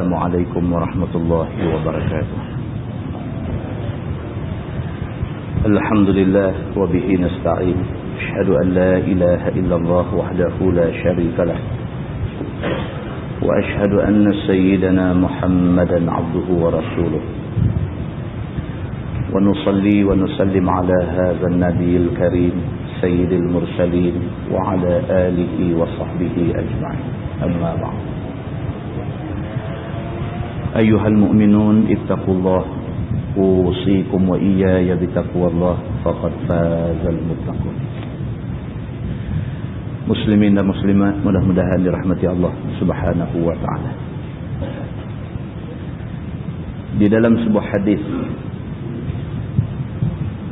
Assalamualaikum warahmatullahi wabarakatuh. Alhamdulillah wa bihi nasta'in. Asyhadu an la ilaha illallah wahdahu la syarika lah. Wa asyhadu anna sayyidana Muhammadan 'abduhu wa rasuluh. Wa nusalli wa nusallim ala hadzal nabiyil karim sayyidil mursalin wa ala alihi wa sahbihi ajma'in. Amma ba'd. أيها المؤمنون اتقوا الله أوصيكم وإياي بتقوى الله فقد فاز المتقون. Muslimin dan muslimat, mudah-mudahan dirahmati Allah Subhanahu wa taala. Di dalam sebuah hadis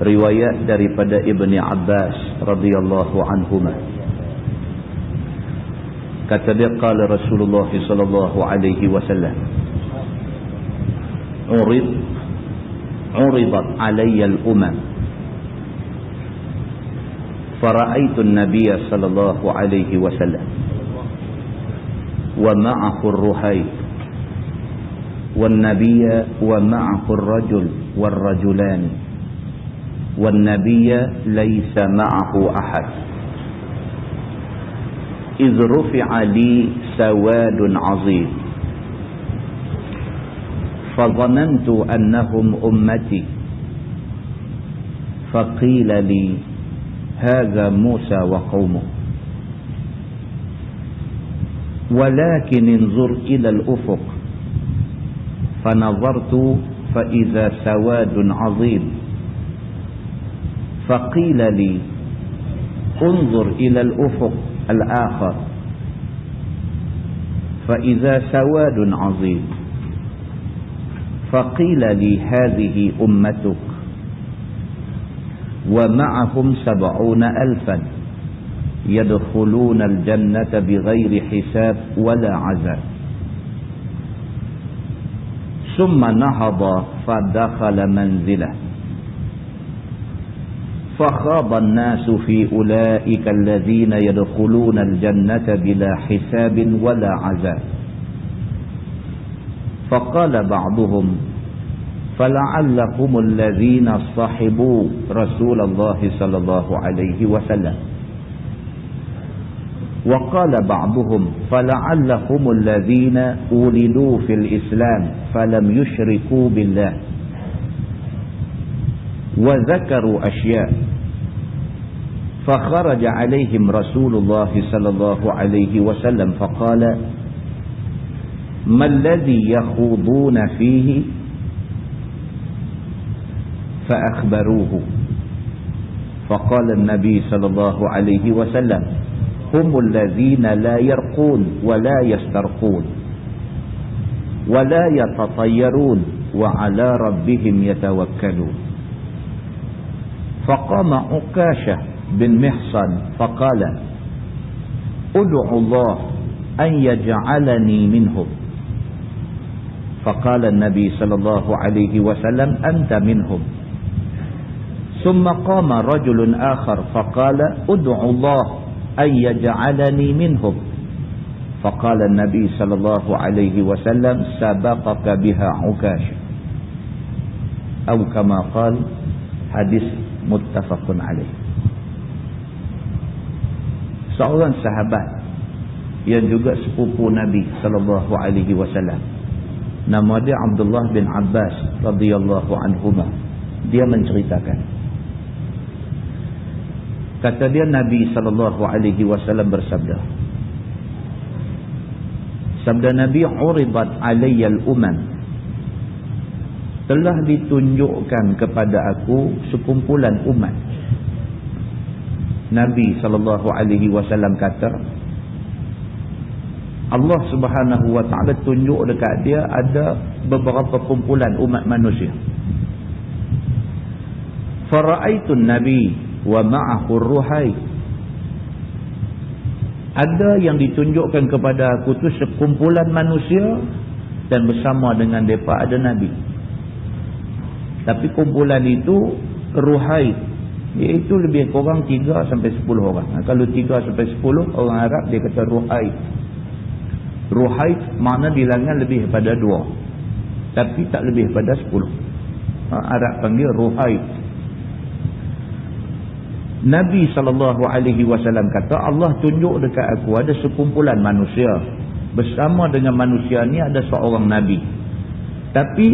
riwayat daripada Ibni Abbas radhiyallahu anhuma, kata dia, qala Rasulullah sallallahu alaihi wasallam, عرضت علي الأمم فرأيت النبي صلى الله عليه وسلم ومعه الرهيب والنبي ومعه الرجل والرجلان والنبي ليس معه أحد إذ رفع لي سواد عظيم فظننت أنهم أمتي فقيل لي هذا موسى وقومه ولكن انظر إلى الأفق فنظرت فإذا سواد عظيم فقيل لي انظر إلى الأفق الآخر فإذا سواد عظيم فقيل لي هذه أمتك ومعهم 70,000 يدخلون الجنة بغير حساب ولا عذاب ثم نهض فدخل منزله فخاض الناس في أولئك الذين يدخلون الجنة بلا حساب ولا عذاب فقال بعضهم فلعلهم الذين صحبوا رسول الله صلى الله عليه وسلم وقال بعضهم فلعلهم الذين ولدوا في الإسلام فلم يشركوا بالله وذكروا أشياء فخرج عليهم رسول الله صلى الله عليه وسلم فقال ما الذي يخوضون فيه فأخبروه فقال النبي صلى الله عليه وسلم هم الذين لا يرقون ولا يسترقون ولا يتطيرون وعلى ربهم يتوكلون فقام عكاشة بن محصن فقال ادعوا الله أن يجعلني منهم فقال النبي صلى الله عليه وسلم أنت منهم ثم قام رجل آخر فقال ادعوا الله أن يجعلني منهم فقال النبي صلى الله عليه وسلم سبقك بها عكاش أو كما قال hadis muttafaqun alaih. Seorang sahabat yang juga sepupu Nabi sallallahu alaihi wasallam, nama dia Abdullah bin Abbas radhiyallahu anhuma, dia menceritakan, kata dia, Nabi sallallahu alaihi wasallam bersabda, sabda Nabi, uridat alayyal umam, telah ditunjukkan kepada aku sekumpulan umat. Nabi sallallahu alaihi wasallam kata, Allah Subhanahu wa taala tunjuk dekat dia ada beberapa kumpulan umat manusia. Fara'aitun nabi wa ma'ahu ruhai, ada yang ditunjukkan kepada aku tu sekumpulan manusia dan bersama dengan mereka ada nabi. Tapi kumpulan itu ruhai, iaitu lebih kurang 3 sampai 10 orang. Kalau 3 sampai 10 orang Arab dia kata ruhai. Ruhaid makna bilangan lebih pada 2, tapi tak lebih pada 10. Arab panggil Ruhaid. Nabi SAW kata, Allah tunjuk dekat aku ada sekumpulan manusia. Bersama dengan manusia ni ada seorang Nabi. Tapi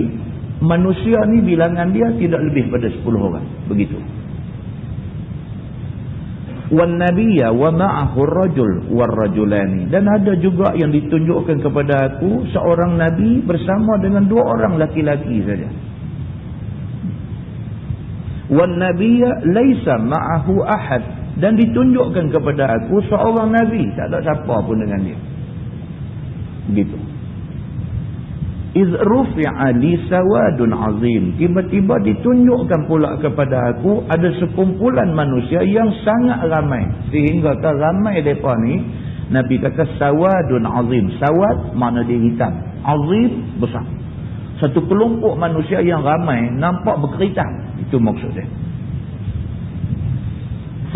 manusia ni bilangan dia tidak lebih pada 10 orang. Begitu. Wan nabiyya wa ma'ahu ar-rajul war-rajulani. Dan ada juga yang ditunjukkan kepada aku seorang Nabi bersama dengan 2 orang laki-laki saja. Wan nabiyya laisa ma'ahu ahad. Dan ditunjukkan kepada aku seorang Nabi, tak ada siapa pun dengan dia. Begitu. Iz rufi'a li sawadun azim. Tiba-tiba ditunjukkan pula kepada aku ada sekumpulan manusia yang sangat ramai. Sehingga ramai mereka ni, Nabi kata sawadun azim. Sawad makna dia hitam, azim besar. Satu kelompok manusia yang ramai nampak berkeritan. Itu maksud dia.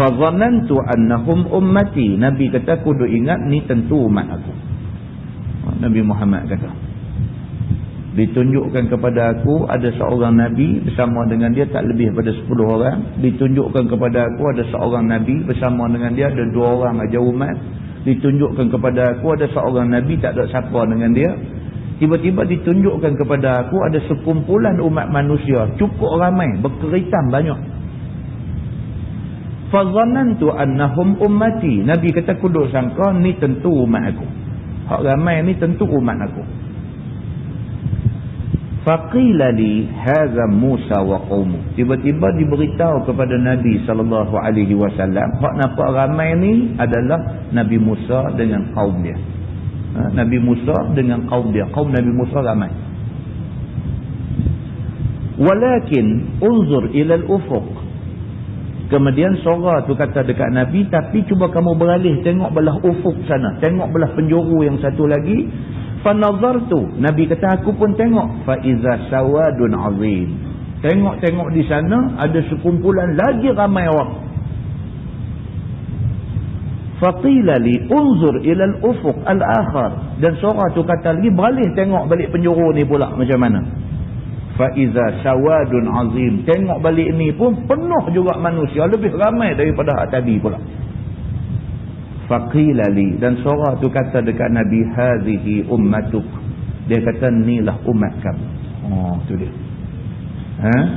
Fa dhanantu annahum ummati. Nabi kata aku duk ingat ni tentu umat aku. Nabi Muhammad kata, ditunjukkan kepada aku ada seorang Nabi bersama dengan dia tak lebih pada 10 orang. Ditunjukkan kepada aku ada seorang Nabi bersama dengan dia ada 2 orang aja umat. Ditunjukkan kepada aku ada seorang Nabi tak ada siapa dengan dia. Tiba-tiba ditunjukkan kepada aku ada sekumpulan umat manusia cukup ramai, berkeritan banyak. Fa dhanantu annahum ummati. Nabi kata aku duk sangka ni tentu umat aku. Hak ramai ni tentu umat aku. Faqila li hadza Musa wa qaumuh. Tiba-tiba diberitahu kepada Nabi SAW, hak nampak ramai ni adalah Nabi Musa dengan kaum dia. Nabi Musa dengan kaum dia. Kaum Nabi Musa ramai. Walakin unzur ila al-ufuq. Kemudian suara tu kata dekat Nabi, tapi cuba kamu beralih tengok belah ufuk sana, tengok belah penjuru yang satu lagi. Fanazartu. Nabi kata aku pun tengok. Fa iza sawadun azim. Tengok-tengok di sana ada sekumpulan lagi ramai orang. Faqila li unzur ila al-ufuq al-akhar. Dan suara tu kata lagi beralih tengok balik penjuru ni pula macam mana. Fa iza sawadun azim. Tengok balik ni pun penuh juga manusia, lebih ramai daripada hak tadi pula. Faqila li. Dan suara tu kata dekat Nabi, hazihi ummatuk. Dia kata inilah umat kamu. Oh, tu dia.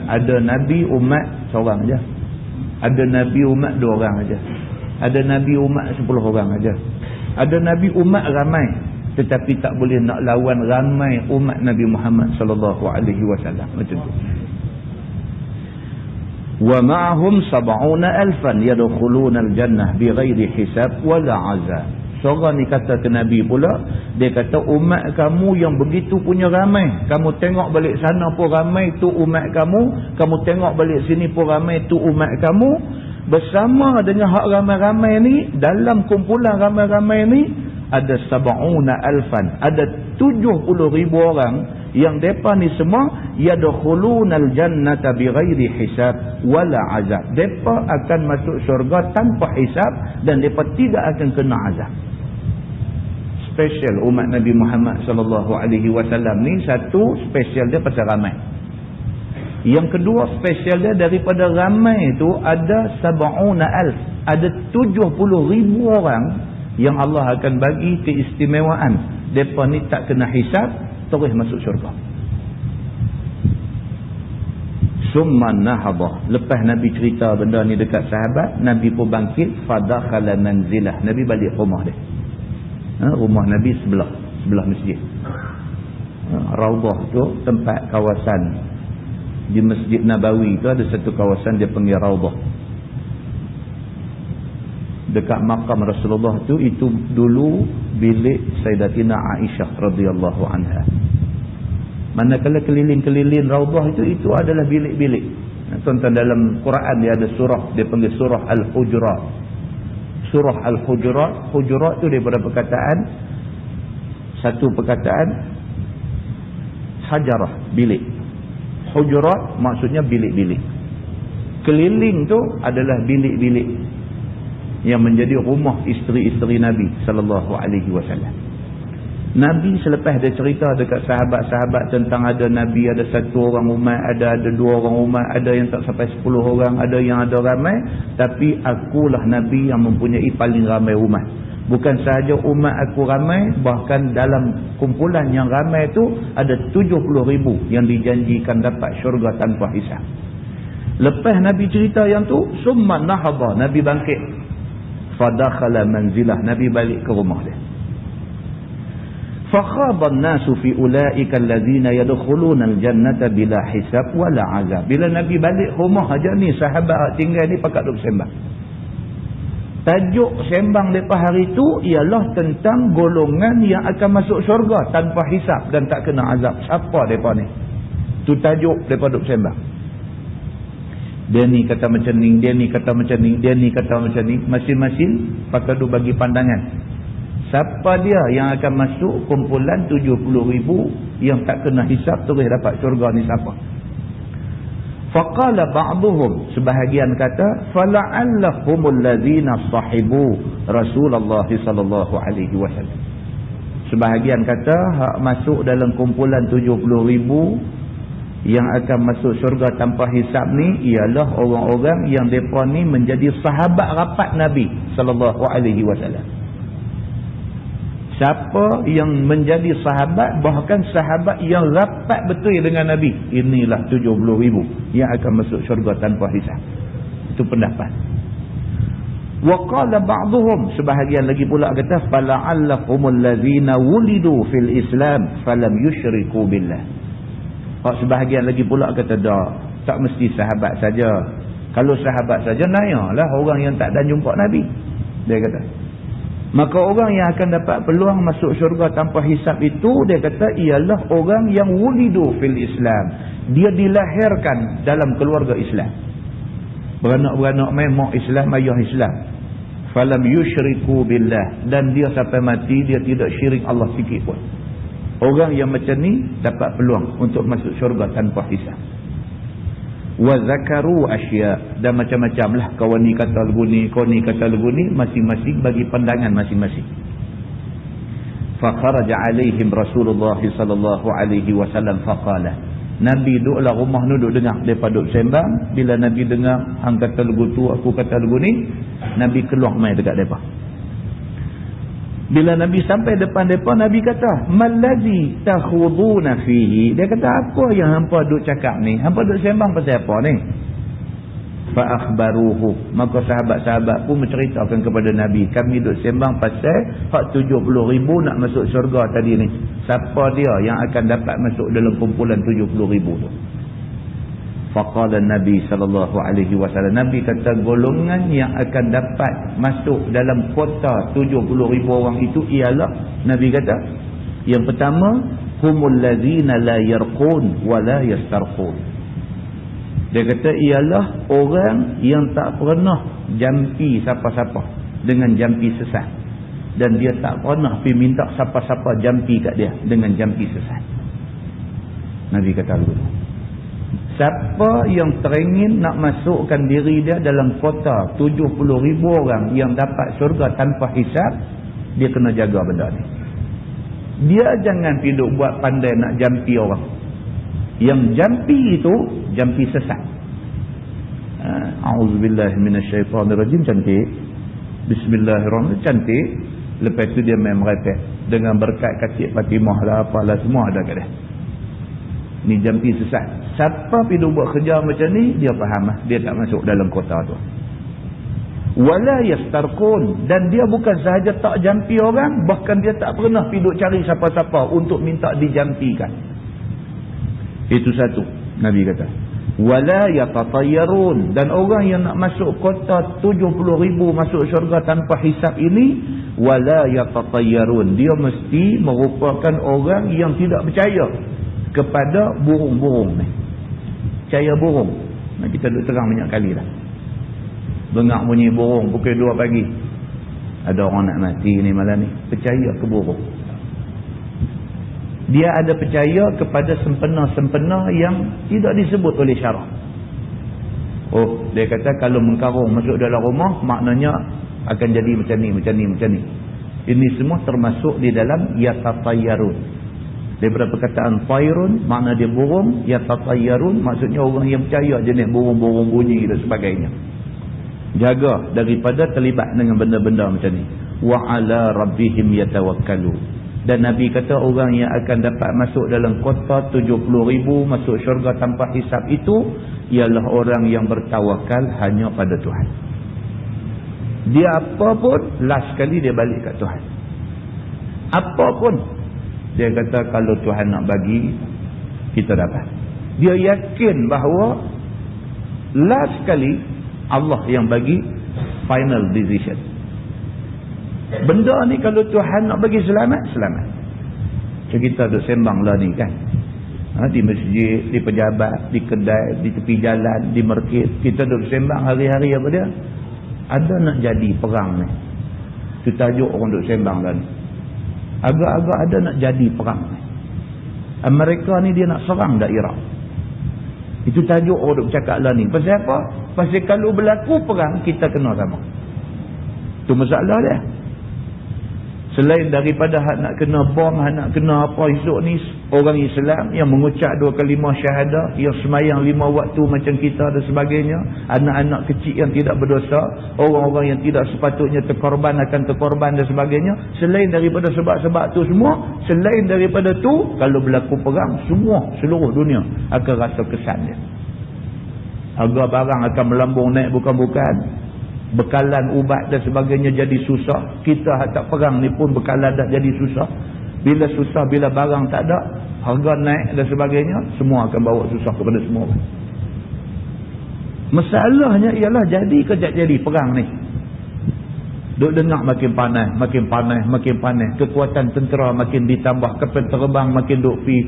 Ada Nabi umat seorang aja. Ada Nabi umat 2 orang aja. Ada Nabi umat 10 orang aja. Ada Nabi umat ramai, tetapi tak boleh nak lawan ramai umat Nabi Muhammad sallallahu alaihi wasallam. Macam tu. Wa ma'hum 70,000 yadkhuluna al-jannah bighairi hisab wala 'azab. Seorang ni kata ke Nabi pula, dia kata umat kamu yang begitu punya ramai, kamu tengok balik sana pun ramai, tu umat kamu tengok balik sini pun ramai, tu umat kamu. Bersama dengan hak ramai-ramai ni, dalam kumpulan ramai-ramai ni ada 70,000, ada 70,000 orang yang depa ni semua yadkhulunal jannata bighairi hisab wala azab. Depa akan masuk syurga tanpa hisab dan depa tidak akan kena azab. Special umat Nabi Muhammad sallallahu alaihi wasallam ni, satu special dia pasal ramai. Yang kedua special dia daripada ramai itu ada 70,000, ada 70,000 orang yang Allah akan bagi keistimewaan. Depa ni tak kena hisab, terus masuk syurga. Summa nahadha. Lepas Nabi cerita benda ni dekat sahabat, Nabi pun bangkit, fadakhala manzilah. Nabi balik rumah dia. Rumah Nabi sebelah masjid. Raudhah tu tempat kawasan di Masjid Nabawi tu, ada satu kawasan dia panggil Raudhah. Dekat makam Rasulullah tu, itu dulu bilik Sayyidatina Aisyah radhiyallahu anha. Manakala keliling-keliling Raudhah itu adalah bilik-bilik. Tuan-tuan, dalam Quran dia ada surah, dia panggil surah Al-Hujurat. Surah Al-Hujurat, Hujurat tu daripada perkataan, satu perkataan hajarah, bilik. Hujurat maksudnya bilik-bilik. Keliling tu adalah bilik-bilik yang menjadi rumah isteri-isteri Nabi sallallahu alaihi wasallam. Nabi selepas dia cerita dekat sahabat-sahabat tentang ada Nabi, ada satu orang umat, ada dua orang umat, ada yang tak sampai 10 orang, ada yang ada ramai, tapi akulah Nabi yang mempunyai paling ramai umat. Bukan sahaja umat aku ramai, bahkan dalam kumpulan yang ramai itu ada 70,000 yang dijanjikan dapat syurga tanpa hisab. Lepas Nabi cerita yang tu, summa nahadha, Nabi bangkit, fadakhala manzilah, Nabi balik ke rumah dia. Fakhaba an-nasu fi ulaika allazina yadkhuluna al-jannata bila hisab wala azab. Bila Nabi balik rumah aja ni, sahabat tinggal ni pakat duk sembang. Tajuk sembang lepas hari tu ialah tentang golongan yang akan masuk syurga tanpa hisab dan tak kena azab. Siapa depa ni? Tu tajuk depa duk sembang. Dia ni kata macam ni, dia ni kata macam ni, dia ni kata macam ni. Masing-masing pakat duk bagi pandangan. Siapa dia yang akan masuk kumpulan 70,000 yang tak kena hisab terus dapat syurga ni siapa? Faqala ba'duhum, sebahagian kata, fala'allahumul ladzina sahibu Rasulullah sallallahu alaihi wasallam. Sebahagian kata hak masuk dalam kumpulan 70,000 yang akan masuk syurga tanpa hisab ni ialah orang-orang yang depa ni menjadi sahabat rapat Nabi sallallahu alaihi wasallam. Siapa yang menjadi sahabat, bahkan sahabat yang rapat betul dengan Nabi, inilah 70,000 yang akan masuk syurga tanpa hisab. Itu pendapat. Wa qala ba'dhum, sebahagian lagi pula kata, fala'allahumul ladzina wulidu fil Islam falam yusyriku billah. Sebahagian lagi pula kata, tak mesti sahabat saja. Kalau sahabat saja, nayalah orang yang tak dah jumpa Nabi. Dia kata, maka orang yang akan dapat peluang masuk syurga tanpa hisab itu, dia kata, ialah orang yang wulidu fil Islam. Dia dilahirkan dalam keluarga Islam. Beranak-beranak memang Islam, ayah Islam. Falam yusyriku billah. Dan dia sampai mati, dia tidak syirik Allah sikit pun. Orang yang macam ni dapat peluang untuk masuk syurga tanpa hisab. Wa zakaru asya, dan macam-macam lah, kawan ni kata lagu ni, kau ni kata lagu ni, masing-masing bagi pandangan masing-masing. Fa kharaja alaihim Rasulullah sallallahu alaihi wasallam faqala, Nabi duduklah rumah ni, duduk dengar depa duduk sembang. Bila Nabi dengar hang kata lagu tu, aku kata lagu ni, Nabi keluar mai dekat depa. Bila Nabi sampai depan depa, Nabi kata, mallazi takhuduna fihi. Dia kata, apa yang hampa duk cakap ni? Hampa duk sembang pasal apa ni? Fa akhbaruhu, maka sahabat-sahabat pun menceritakan kepada Nabi, kami duk sembang pasal hak 70,000 nak masuk syurga tadi ni. Siapa dia yang akan dapat masuk dalam kumpulan 70,000 tu? Faqala Nabi sallallahu alaihi wasallam, Nabi kata, golongan yang akan dapat masuk dalam kota 70,000 orang itu ialah, Nabi kata, yang pertama, humul ladzina la yarqun wa la yastarqun. Dia kata ialah orang yang tak pernah jampi siapa-siapa dengan jampi sesat, dan dia tak pernah pergi minta siapa-siapa jampi kat dia dengan jampi sesat. Nabi kata begitu. Siapa yang teringin nak masukkan diri dia dalam kota 70,000 orang yang dapat syurga tanpa hisab, dia kena jaga benda ni. Dia jangan hidup buat pandai nak jampi orang. Yang jampi itu jampi sesat. A'udzubillahi minasyaitanirrajim, cantik. Bismillahirrahmanirrahim, cantik. Lepas tu dia main merepek dengan berkat kacik Fatimah lah, apalah, semua ada kat dia. Ni jampi sesat. Siapa pergi buat kerja macam ni, dia faham lah, dia tak masuk dalam kota tu. Wala yastarqun, dan dia bukan sahaja tak jampi orang, bahkan dia tak pernah pergi cari siapa-siapa untuk minta dijampikan. Itu satu, Nabi kata. Wala yatatayyarun, dan orang yang nak masuk kota 70,000 masuk syurga tanpa hisab ini, wala yatatayyarun, dia mesti merupakan orang yang tidak percaya kepada burung-burung ni. Percaya burung. Kita duduk terang banyak kali dah. Bengak bunyi burung pukul 2 pagi. Ada orang nak mati ni malam ni. Percaya ke burung. Dia ada percaya kepada sempena-sempena yang tidak disebut oleh syarak. Oh, dia kata kalau mengkarung masuk dalam rumah, maknanya akan jadi macam ni, macam ni, macam ni. Ini semua termasuk di dalam yatatayyarun. Daripada perkataan tayrun, makna dia burung. Yatatayyarun, maksudnya orang yang percaya jenis burung-burung bunyi dan sebagainya. Jaga daripada terlibat dengan benda-benda macam ni. Wa ala rabbihim yatawakkalu. Dan Nabi kata orang yang akan dapat masuk dalam kota 70,000 masuk syurga tanpa hisab itu ialah orang yang bertawakal hanya pada Tuhan. Dia apa pun, last kali dia balik kat Tuhan. Apa pun, dia kata kalau Tuhan nak bagi, kita dapat. Dia yakin bahawa last kali Allah yang bagi final decision. Benda ni kalau Tuhan nak bagi selamat, selamat. So, kita duk sembang lah ni kan. Di masjid, di pejabat, di kedai, di tepi jalan, di market. Kita duk sembang hari-hari apa dia? Ada nak jadi perang ni. Itu tajuk orang duk sembang lah ni. Agak-agak ada nak jadi perang ni. Amerika ni dia nak serang dah Iraq. Itu tajuk orang duk bercakap lah ni. Pasal apa? Pasal kalau berlaku perang, kita kena sama. Itu masalah dia. Selain daripada hak nak kena bom, hak nak kena apa esok ni, orang Islam yang mengucap 2 kalimah syahadah, yang semayang 5 waktu macam kita dan sebagainya, anak-anak kecil yang tidak berdosa, orang-orang yang tidak sepatutnya terkorban akan terkorban dan sebagainya. Selain daripada sebab-sebab tu semua, selain daripada tu, kalau berlaku perang, semua seluruh dunia akan rasa kesan dia. Harga barang akan melambung naik bukan-bukan. Bekalan ubat dan sebagainya jadi susah. Kita tak perang ni pun bekalan dah jadi susah. Bila susah, bila barang tak ada, harga naik dan sebagainya, semua akan bawa susah kepada semua. Masalahnya ialah jadi ke tak jadi perang ni. Duk dengar makin panas, makin panas, makin panas. Kekuatan tentera makin ditambah, kapal terbang makin duk pi.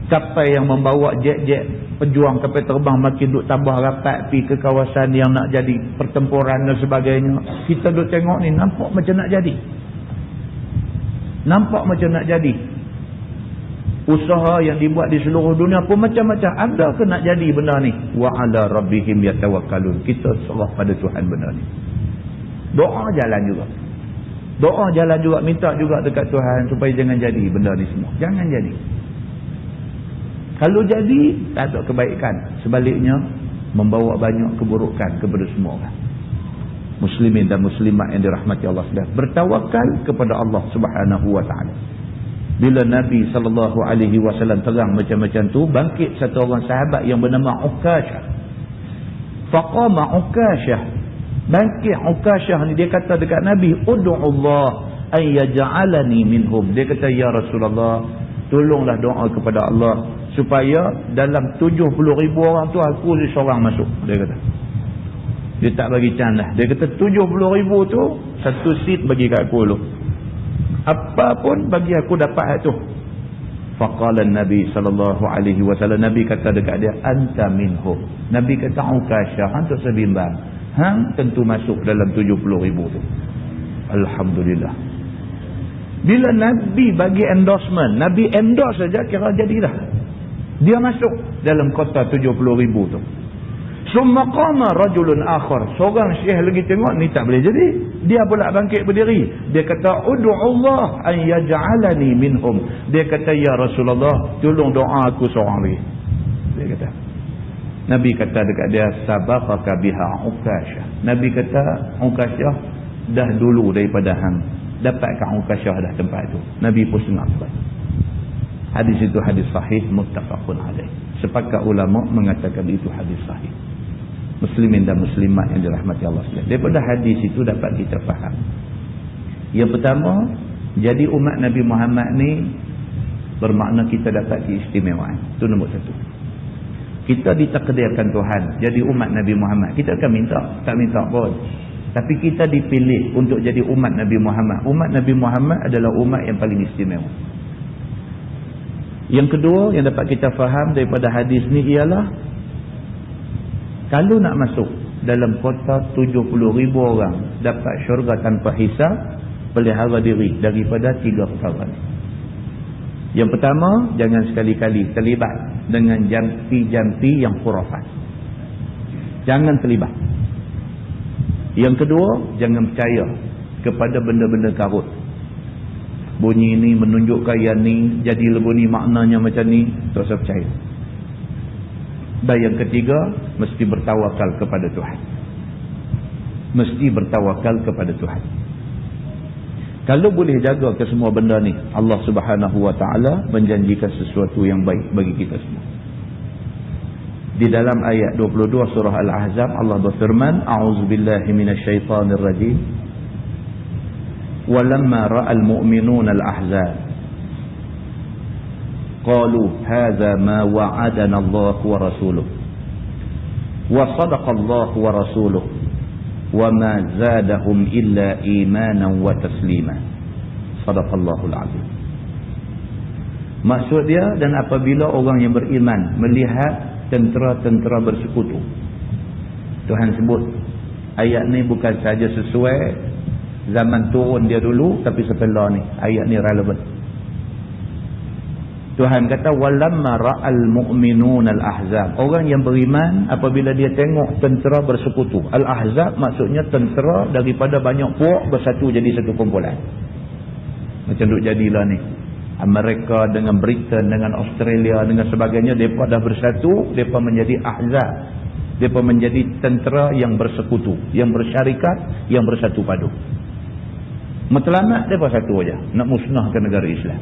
Kapal yang membawa jet-jet pejuang kapal terbang makin duk tambah rapat pi ke kawasan yang nak jadi pertempuran dan sebagainya. Kita duk tengok ni nampak macam nak jadi. Nampak macam nak jadi. Usaha yang dibuat di seluruh dunia pun macam-macam. Ada ke nak jadi benda ni? Wa ala rabbihim yatawakkalun. Kita serah pada Tuhan benda ni. Doa jalan juga. Doa jalan juga, minta juga dekat Tuhan supaya jangan jadi benda ni semua. Jangan jadi. Kalau jadi, tak ada kebaikan. Sebaliknya, membawa banyak keburukan kepada semua orang. Muslimin dan muslimat yang dirahmati Allah SWT. Bertawakal kepada Allah Subhanahu Wa Taala. Bila Nabi SAW terang macam-macam tu, bangkit satu orang sahabat yang bernama Uqashah. Faqama Uqashah. Bangkit Uqashah ni, dia kata dekat Nabi, Udu'ullah an yaj'alani minhum. Dia kata, Ya Rasulullah, tolonglah doa kepada Allah supaya dalam 70,000 orang tu aku seorang masuk. Dia kata, dia tak bagi can lah. Dia kata 70,000 tu satu seat bagi kat aku dulu, apa pun bagi aku dapat tu. Faqala Nabi SAW, Nabi kata dekat dia, anta minhum. Nabi kata, Uqashah, hang tak sebimbang, hang tentu masuk dalam 70,000 tu. Alhamdulillah. Bila Nabi bagi endorsement, Nabi endorse saja, kira jadilah. Dia masuk dalam kota 70,000 tu. Summa qama rajulun akhar. Seorang syekh lagi tengok ni tak boleh jadi. Dia pula bangkit berdiri. Dia kata, Udu'ullah an yaj'alani minhum. Dia kata, Ya Rasulullah, tolong doa aku seorang lagi. Dia kata. Nabi kata dekat dia, sabaqaka biha Uqashah. Nabi kata, Uqashah dah dulu daripada hang. Dapatkan Uqashah dah tempat tu. Nabi pun senang sebab. Hadis itu hadis sahih, muttafaqun alaih. Sepakat ulama mengatakan itu hadis sahih. Muslimin dan muslimat yang dirahmati Allah SWT. Daripada hadis itu dapat kita faham. Yang pertama, jadi umat Nabi Muhammad ni bermakna kita dapat keistimewaan. Itu nombor satu. Kita ditakdirkan Tuhan jadi umat Nabi Muhammad. Kita akan minta, tak minta pun. Tapi kita dipilih untuk jadi umat Nabi Muhammad. Umat Nabi Muhammad adalah umat yang paling istimewa. Yang kedua yang dapat kita faham daripada hadis ni ialah, kalau nak masuk dalam kota 70,000 orang dapat syurga tanpa hisab, pelihara diri daripada 3 perkara. Yang pertama, jangan sekali-kali terlibat dengan jampi-jampi yang khurafat. Jangan terlibat. Yang kedua, jangan percaya kepada benda-benda karut. bunyi ni menunjukkan yang ni, jadi bunyi maknanya macam ni, tak usah percaya. Dan yang ketiga, mesti bertawakal kepada Tuhan. Mesti bertawakal kepada Tuhan. Kalau boleh jaga ke semua benda ni, Allah Subhanahu wa taala menjanjikan sesuatu yang baik bagi kita semua. Di dalam ayat 22 surah Al-Ahzab, Allah berfirman, a'udzubillahi minasyaitonir rajim. Walamma ra'al mu'minuna al-ahzab qalu hadza ma wa'adana Allah wa rasuluhu wa sadaqa Allah wa rasuluhu wa ma zadahum illa imanan wa taslima. Sadaqallahul azim. Maksud dia, dan apabila orang yang beriman melihat tentera-tentera bersekutu, Tuhan sebut ayat ni bukan saja sesuai zaman turun dia dulu, tapi setelah ni ayat ni relevan. Tuhan kata walamma ra'al mu'minuna al-ahzab, orang yang beriman apabila dia tengok tentera bersekutu. Al-ahzab maksudnya tentera daripada banyak puak bersatu jadi satu kumpulan. Macam duk jadilah ni Amerika dengan Britain dengan Australia dengan sebagainya, mereka dah bersatu, mereka menjadi ahzab, mereka menjadi tentera yang bersekutu, yang bersyarikat, yang bersatu padu. Matlamat mereka satu aja, nak musnahkan negara Islam.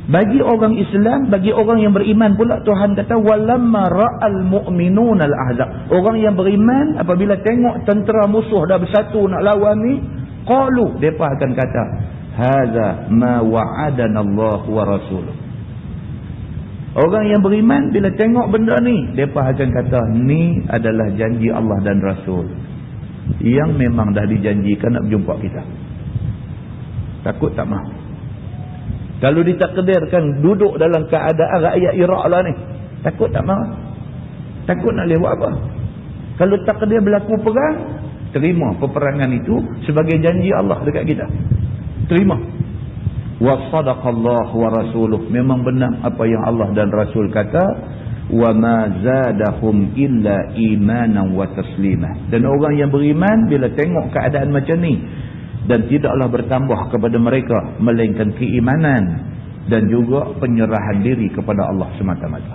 Bagi orang Islam, bagi orang yang beriman pula, Tuhan kata walamma ra'al mu'minuna al-ahzab, orang yang beriman apabila tengok tentera musuh dah bersatu nak lawan ni, qalu, mereka akan kata hadza ma wa'adana Allah wa rasuluh. Orang yang beriman bila tengok benda ni, mereka akan kata ni adalah janji Allah dan Rasul yang memang dah dijanjikan nak berjumpa kita. Takut tak mahu? Kalau ditakdirkan duduk dalam keadaan rakyat Iraq lah ni, takut tak mahu? Takut nak lewat apa? Kalau takdir berlaku perang, terima peperangan itu sebagai janji Allah dekat kita. Terima. Wa sadaqallahu wa rasuluh, memang benar apa yang Allah dan Rasul kata. Wa ma zadahum illa imanan wa taslimah, dan orang yang beriman bila tengok keadaan macam ni, dan tidaklah bertambah kepada mereka melainkan keimanan dan juga penyerahan diri kepada Allah semata-mata.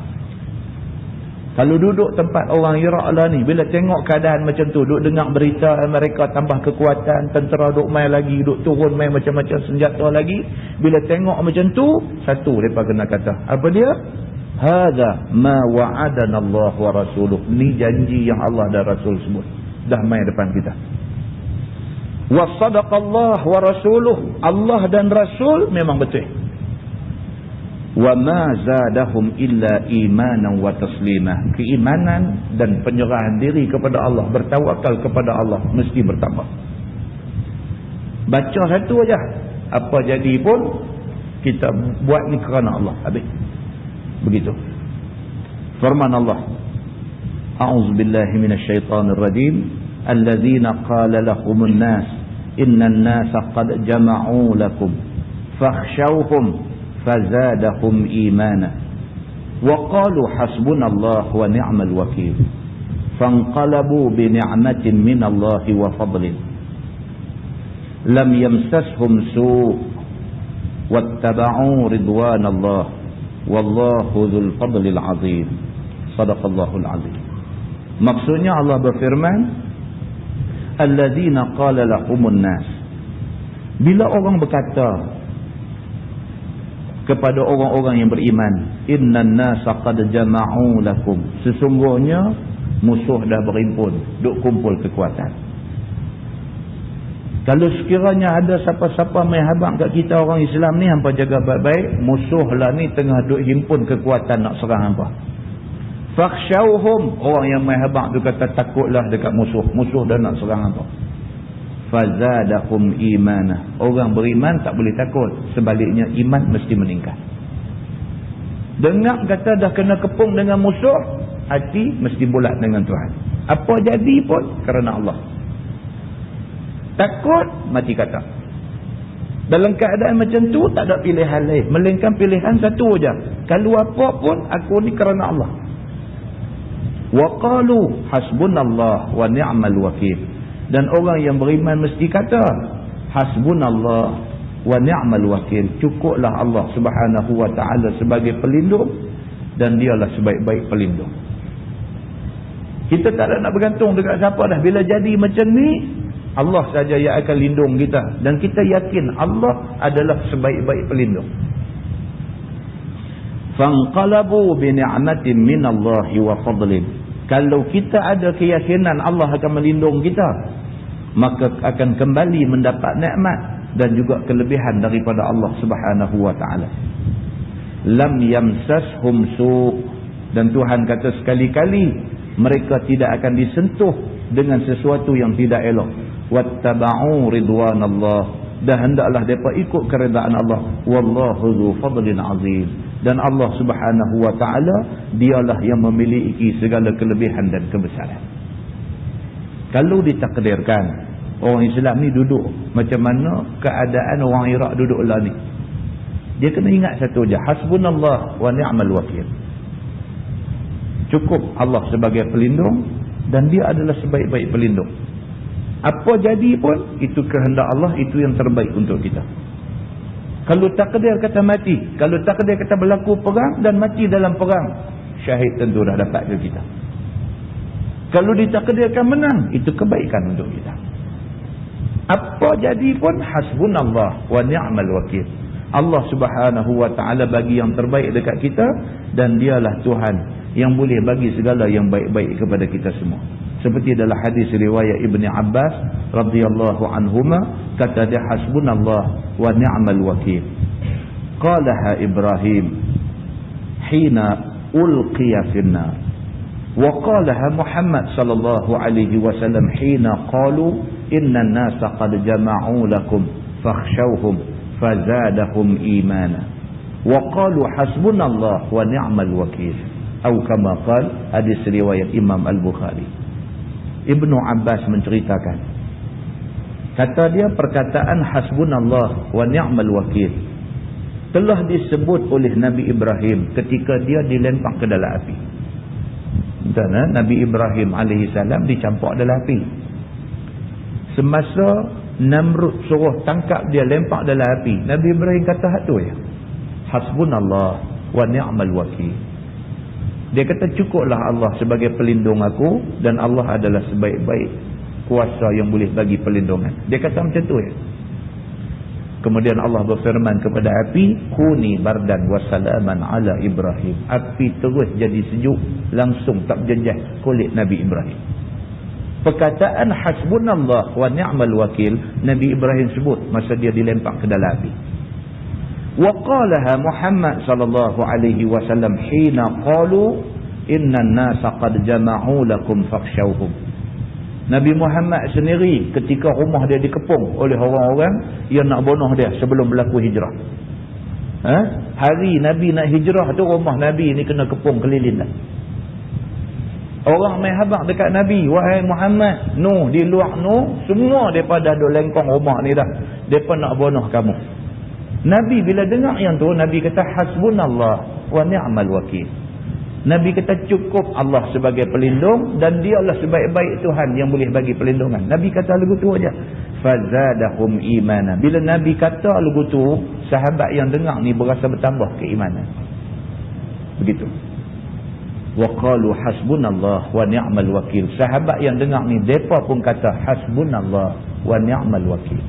Kalau duduk tempat orang Iraq lah ni, bila tengok keadaan macam tu, duduk dengar berita mereka tambah kekuatan, tentera duduk main lagi, duduk turun main macam-macam senjata lagi, bila tengok macam tu, satu mereka kena kata, apa dia? Hadza ma wa'adana Allah wa rasuluh, ni janji yang Allah dan Rasul sebut, dah main depan kita. Wa sadaqallah wa rasuluh, Allah dan Rasul memang betul. Wa ma zadahum illa imanan wa taslimah, keimanan dan penyerahan diri kepada Allah, bertawakal kepada Allah mesti bertambah. Baca satu aja, apa jadi pun kita buat ni kerana Allah, habis. Begitu firman Allah, a'udzubillahi minasyaitonir rajim, allazina qala lahumun nas innan nasa qad jama'u lakum fakhshawhum fazadahum imana wa qalu hasbunallahu wa ni'mal wakeel fanqalabu bi ni'matin minallahi wa fadlin lam yamsashum su' wattaba'u ridwanallah wallahu dzul fadlil azim. Sadaqallahul azim. Maksudnya Allah berfirman, allazina qala lahumun nas, bila orang berkata kepada orang-orang yang beriman, innan nasa qad jama'u lakum, sesungguhnya musuh dah berhimpun, duk kumpul kekuatan. Kalau sekiranya ada siapa-siapa main habang kat kita orang Islam ni, hampa jaga baik-baik, musuh lah ni tengah duk himpun kekuatan nak serang hampa. Fakhshawhum, orang yang main habang tu kata takutlah dekat musuh, musuh dah nak serang hampa. Fazadahum imana, orang beriman tak boleh takut, sebaliknya iman mesti meningkat. Dengar kata dah kena kepung dengan musuh, hati mesti bulat dengan Tuhan. Apa jadi pun kerana Allah. Takut, mati kata. Dalam keadaan macam tu tak ada pilihan lain, melainkan pilihan satu aja. Kalau apa pun aku ni kerana Allah. Wa qalu hasbunallah wa ni'mal wakeel, dan orang yang beriman mesti kata hasbunallah, wa ni'mal wakil. Cukuplah Allah Subhanahu wa ta'ala sebagai pelindung dan dialah sebaik-baik pelindung. Kita tak ada nak bergantung dekat siapa dah. Bila jadi macam ni, Allah saja yang akan lindung kita. Dan kita yakin Allah adalah sebaik-baik pelindung. Fanqalabu bi ni'matin minallahi wa fadlin. Kalau kita ada keyakinan Allah akan melindung kita, maka akan kembali mendapat nikmat dan juga kelebihan daripada Allah Subhanahu wa ta'ala. Lam yamsashum su', dan Tuhan kata sekali-kali mereka tidak akan disentuh dengan sesuatu yang tidak elok. Wattaba'u ridwanallah, dan hendaklah mereka ikut keredaan Allah. Wallahu dzu fadlin azim, dan Allah Subhanahu wa ta'ala dialah yang memiliki segala kelebihan dan kebesaran. Kalau ditakdirkan orang Islam ni duduk macam mana keadaan orang Iraq duduklah ni, dia kena ingat satu je, hasbunallah wa ni'mal wakil. Cukup Allah sebagai pelindung dan dia adalah sebaik-baik pelindung. Apa jadi pun, itu kehendak Allah, itu yang terbaik untuk kita. Kalau takdir kata mati, kalau takdir kata berlaku perang dan mati dalam perang, syahid tentu dah dapat ke kita. Kalau ditakdirkan menang, itu kebaikan untuk kita. Apa jadi pun, hasbunallah wa ni'mal wakil. Allah Subhanahu wa ta'ala bagi yang terbaik dekat kita, dan dialah Tuhan yang boleh bagi segala yang baik-baik kepada kita semua. Seperti dalam hadis riwayat Ibni Abbas radhiyallahu anhuma, kata dia, hasbunallah wa ni'mal wakil. Qalaha Ibrahim hina ulqiya finnar, wa qalaha Muhammad sallallahu alaihi wasallam hina qalu inna an-nasa qad jama'u lakum fakhshawhum fazadahum imana, wa qalu hasbunallah wa ni'mal wakil. Atau kama qala, hadis riwayat Imam Al-Bukhari. Ibnu Abbas menceritakan, kata dia, perkataan hasbunallah wa ni'mal wakil telah disebut oleh Nabi Ibrahim ketika dia dilempar ke dalam api. Nabi Ibrahim AS dicampak dalam api. Semasa Namrud suruh tangkap dia, lempar dalam api, Nabi Ibrahim kata hatu ya, hasbunallah wa ni'mal wakil. Dia kata, cukuplah Allah sebagai pelindung aku, dan Allah adalah sebaik-baik kuasa yang boleh bagi perlindungan. Dia kata macam tu ya. Kemudian Allah berfirman kepada api, kuni bardan wa salaman ala Ibrahim. Api terus jadi sejuk, langsung tak jejah kulit Nabi Ibrahim. Perkataan hasbunallah wa ni'mal wakil, Nabi Ibrahim sebut masa dia dilempar ke dalam api. Wa qalaha Muhammad sallallahu alaihi wasallam hina qalu inna an-nasa qad jama'u lakum fakhshawhum. Nabi Muhammad sendiri ketika rumah dia dikepung oleh orang-orang yang nak bunuh dia sebelum berlaku hijrah. Hari Nabi nak hijrah tu, rumah Nabi ni kena kepung keliling dah. Orang main habaq dekat Nabi, wahai Muhammad, di luar semua depa dah duk lengkong rumah ni dah. Depa nak bunuh kamu. Nabi bila dengar yang tu, Nabi kata hasbunallah wa ni'mal wakil. Nabi kata cukup Allah sebagai pelindung dan dialah sebaik-baik Tuhan yang boleh bagi perlindungan. Nabi kata lagu tu aja. Fazadahum imana. Bila Nabi kata lagu tu, sahabat yang dengar ni berasa bertambah keimanan. Begitu. Wa qalu hasbunallah wa ni'mal wakil. Sahabat yang dengar ni, depa pun kata hasbunallah wa ni'mal wakil.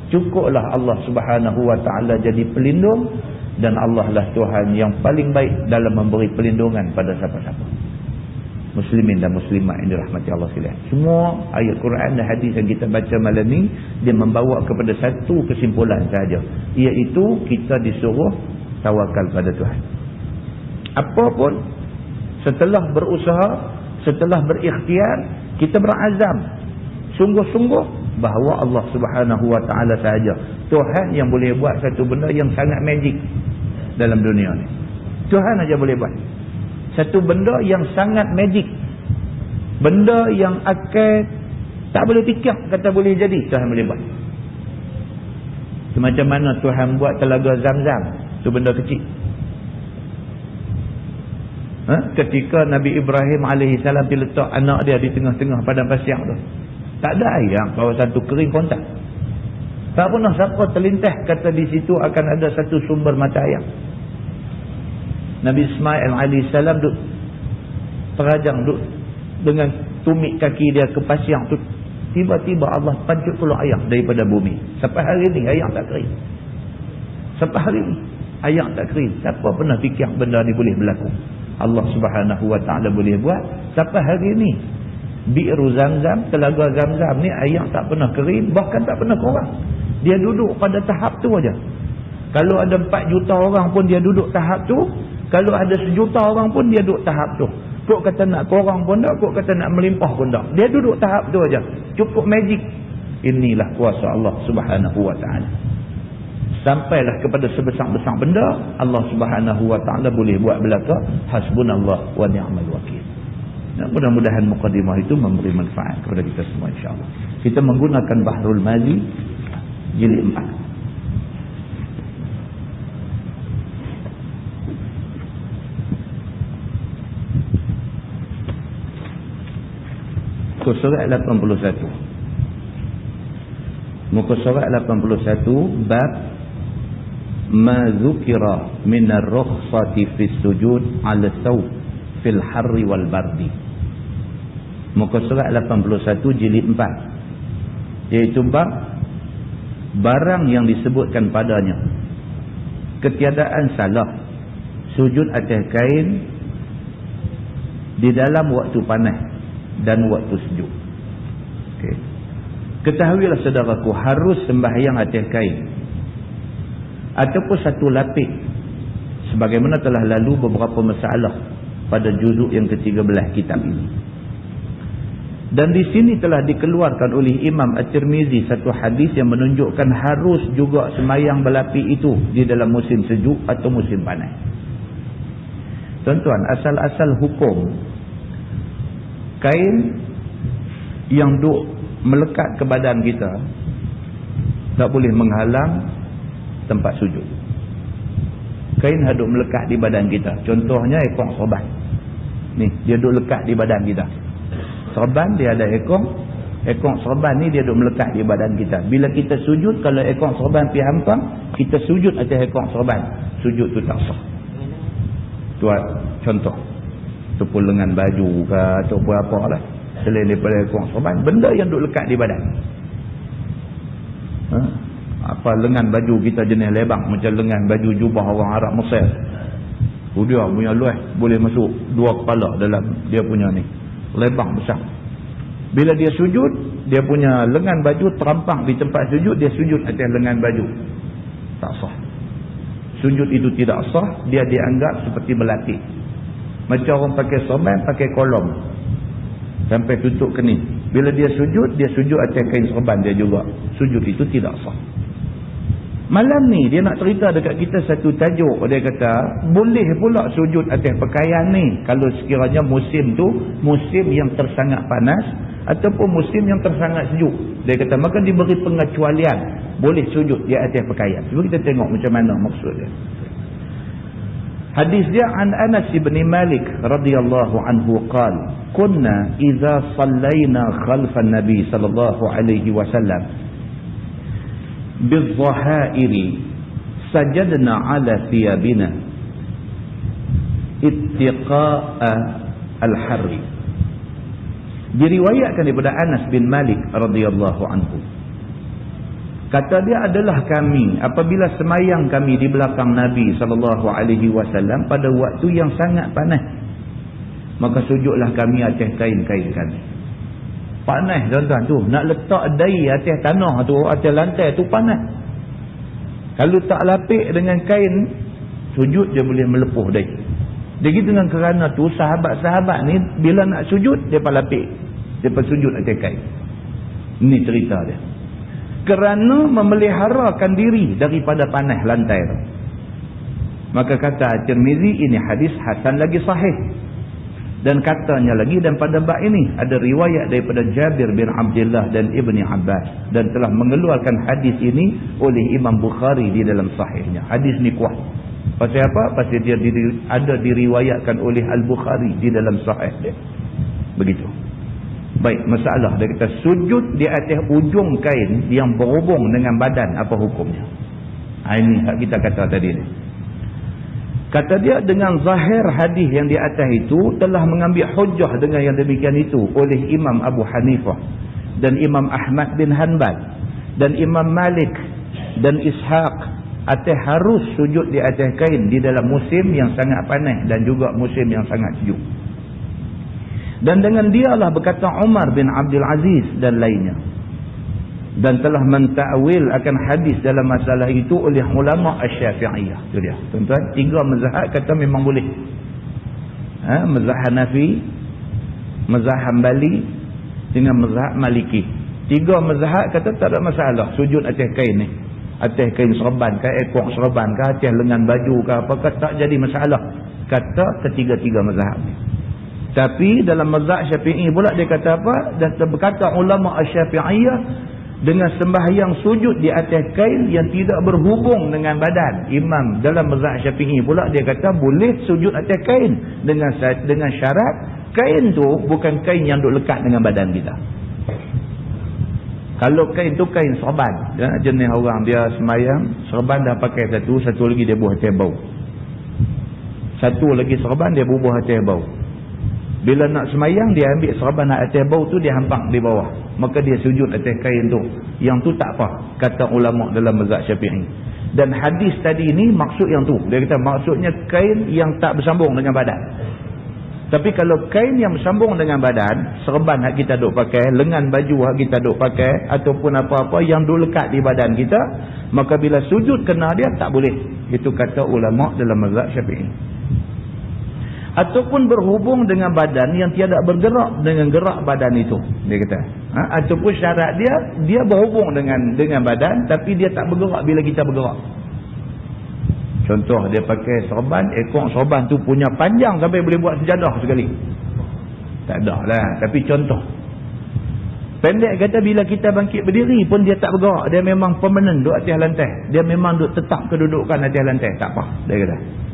Cukuplah Allah Subhanahu wa ta'ala jadi pelindung, dan Allah lah Tuhan yang paling baik dalam memberi perlindungan pada siapa-siapa. Muslimin dan muslimat yang dirahmati Allah sekalian. Semua ayat Quran dan hadis yang kita baca malam ni, dia membawa kepada satu kesimpulan sahaja, iaitu kita disuruh tawakal pada Tuhan. Apapun, setelah berusaha, setelah berikhtiar, kita berazam sungguh-sungguh bahawa Allah Subhanahu wa ta'ala sahaja Tuhan yang boleh buat satu benda yang sangat magic dalam dunia ni. Tuhan aja boleh buat satu benda yang sangat magic, benda yang akal tak boleh fikir kata boleh jadi, Tuhan boleh buat. Macam mana Tuhan buat telaga Zam-Zam, tu benda kecil. Ketika Nabi Ibrahim AS diletak anak dia di tengah-tengah padang pasir tu, tak ada air, kawasan tu kering kontak. Tak pernah siapa terlintas kata di situ akan ada satu sumber mata air. Nabi Ismail AS duk terajang duk dengan tumit kaki dia ke pasir tu. Tiba-tiba Allah pancut keluar air daripada bumi. Sampai hari ni air tak kering. Sampai hari ni air tak kering. Siapa pernah fikir benda ni boleh berlaku? Allah Subhanahu Wa Taala boleh buat. Sampai hari ni Bi'ru Zamzam, telaga Zamzam ni air tak pernah kering, bahkan tak pernah kurang. Dia duduk pada tahap tu aja. Kalau ada 4 juta orang pun dia duduk tahap tu. Kalau ada 1 juta orang pun dia duduk tahap tu. Kok kata nak kurang pun tak, kok kata nak melimpah pun tak. Dia duduk tahap tu aja. Cukup magic. Inilah kuasa Allah Subhanahu Wa Taala. Sampailah kepada sebesar-besar benda, Allah Subhanahu Wa Taala boleh buat belaka. Hasbunallah wa ni'mal wakil. Dan mudah-mudahan mukadimah itu memberi manfaat kepada kita semua, insya-Allah. Kita menggunakan Bahrul Mazi jilid 4. Muka surat 81. Muka surat 81 bab ma zukira min ar-rukhsati fi sujud 'ala thawb fil harri wal bardi. Muka surat 81 jilid 4. Iaitu bab barang yang disebutkan padanya ketiadaan salah sujud atas kain di dalam waktu panas dan waktu sejuk. Okay. Ketahuilah saudaraku, harus sembahyang atas kain ataupun satu lapis, sebagaimana telah lalu beberapa masalah pada juzuk yang ke-13 kitab ini. Dan di sini telah dikeluarkan oleh Imam At-Tirmizi satu hadis yang menunjukkan harus juga sembahyang berlapis itu di dalam musim sejuk atau musim panas. Tuan-tuan, asal-asal hukum kain yang duk melekat ke badan kita tak boleh menghalang tempat sujud. Kain yang duk melekat di badan kita, contohnya ekor sorban ni, dia duk lekat di badan kita. Sorban dia ada ekor sorban ni dia duk melekat di badan kita. Bila kita sujud, kalau ekor sorban pergi hampang, kita sujud atas ekor sorban, sujud tu tak sah. Tuan contoh tu pun lengan baju ke ataupun apa lah, selain daripada ekor sorban, benda yang duk lekat di badan. Apa lengan baju kita jenis lebang, macam lengan baju jubah orang Arab Mesir. Dia punya luas boleh masuk 2 kepala dalam dia punya ni, lebang besar. Bila dia sujud, dia punya lengan baju terampang di tempat sujud, dia sujud atas lengan baju, tak sah. Sujud itu tidak sah, dia dianggap seperti berlatih. Macam orang pakai sorban, pakai kolom sampai tutup kening. Bila dia sujud atas kain sorban dia juga. Sujud itu tidak sah. Malam ni dia nak cerita dekat kita satu tajuk. Dia kata boleh pula sujud atas pakaian ni kalau sekiranya musim tu musim yang tersangat panas ataupun musim yang tersangat sejuk. Dia kata maka diberi pengecualian, boleh sujud di atas pakaian. Cuba kita tengok macam mana maksud dia. Hadis dia an Anas bin Malik radhiyallahu anhu qala kunna idza sallaina khalfa an-nabi sallallahu alaihi wasallam bil-dhahairi sajadna ala thiyabina ittiqa'a al-harri. Diriwayatkan daripada Anas bin Malik radhiyallahu anhu, kata dia adalah kami apabila semayang kami di belakang Nabi SAW pada waktu yang sangat panas, maka sujudlah kami atas kain-kain kami. Panas tuan-tuan tu, nak letak dai atas tanah tu, atas lantai tu panas. Kalau tak lapik dengan kain, sujud je boleh melepuh dai. Jadi dengan kerana tu sahabat-sahabat ni bila nak sujud, mereka lapik, mereka sujud atas kain. Ini cerita dia. Kerana memeliharakan diri daripada panas lantai tu. Maka kata Tirmizi, ini hadis hasan lagi sahih. Dan katanya lagi, dan pada bab ini ada riwayat daripada Jabir bin Abdullah dan Ibni Abbas, dan telah mengeluarkan hadis ini oleh Imam Bukhari di dalam sahihnya. Hadis ni kuat. Pasal apa? Pasal dia ada diriwayatkan oleh Al-Bukhari di dalam sahih dia. Begitu. Baik, masalah dia kata sujud di atas ujung kain yang berhubung dengan badan, apa hukumnya? Ini kita kata tadi ni. Kata dia dengan zahir hadis yang di atas itu telah mengambil hujah dengan yang demikian itu oleh Imam Abu Hanifah dan Imam Ahmad bin Hanbal dan Imam Malik dan Ishaq atas harus sujud di atas kain di dalam musim yang sangat panas dan juga musim yang sangat sejuk. Dan dengan dialah berkata Umar bin Abdul Aziz dan lainnya. Dan telah mentakwil akan hadis dalam masalah itu oleh ulama Asy-Syafi'iyah. Itu dia. Tuan-tuan, 3 mazhab kata memang boleh. Mazhab Hanafi, mazhab Hanbali dengan mazhab Maliki. 3 mazhab kata tak ada masalah sujud atas kain ni. Atas kain serban ke, ekor serban ke, atas lengan baju ke, apakah tak jadi masalah. Kata ketiga-tiga mazhab ni. Tapi dalam mazhab Syafi'i pula dia kata apa? Dan berkata ulama Asy-Syafi'iyah dengan sembahyang sujud di atas kain yang tidak berhubung dengan badan. Imam dalam mazhab Syafi'i pula dia kata boleh sujud atas kain dengan syarat kain tu bukan kain yang duk lekat dengan badan kita. Kalau kain tu kain serban, ya, jenis orang dia sembahyang serban dah pakai satu lagi dia buah atas bau. Satu lagi serban dia bubuh atas bau. Bila nak semayang, dia ambil serban atas bau tu, dia hampak di bawah. Maka dia sujud atas kain tu. Yang tu tak apa, kata ulama dalam mazhab Syafi'i. Dan hadis tadi ni maksud yang tu. Dia kata maksudnya kain yang tak bersambung dengan badan. Tapi kalau kain yang bersambung dengan badan, serban hak kita duk pakai, lengan baju hak kita duk pakai, ataupun apa-apa yang duk lekat di badan kita, maka bila sujud kena dia, tak boleh. Itu kata ulama dalam mazhab Syafi'i. Ataupun berhubung dengan badan yang tiada bergerak dengan gerak badan itu, dia kata. Ataupun syarat dia berhubung dengan badan tapi dia tak bergerak bila kita bergerak. Contoh dia pakai serban, ekor serban tu punya panjang sampai boleh buat sejadah sekali. Tak ada lah, tapi contoh. Pendek kata bila kita bangkit berdiri pun dia tak bergerak, dia memang permanent duduk atas lantai. Dia memang duduk tetap kedudukan atas lantai, tak apa, dia kata.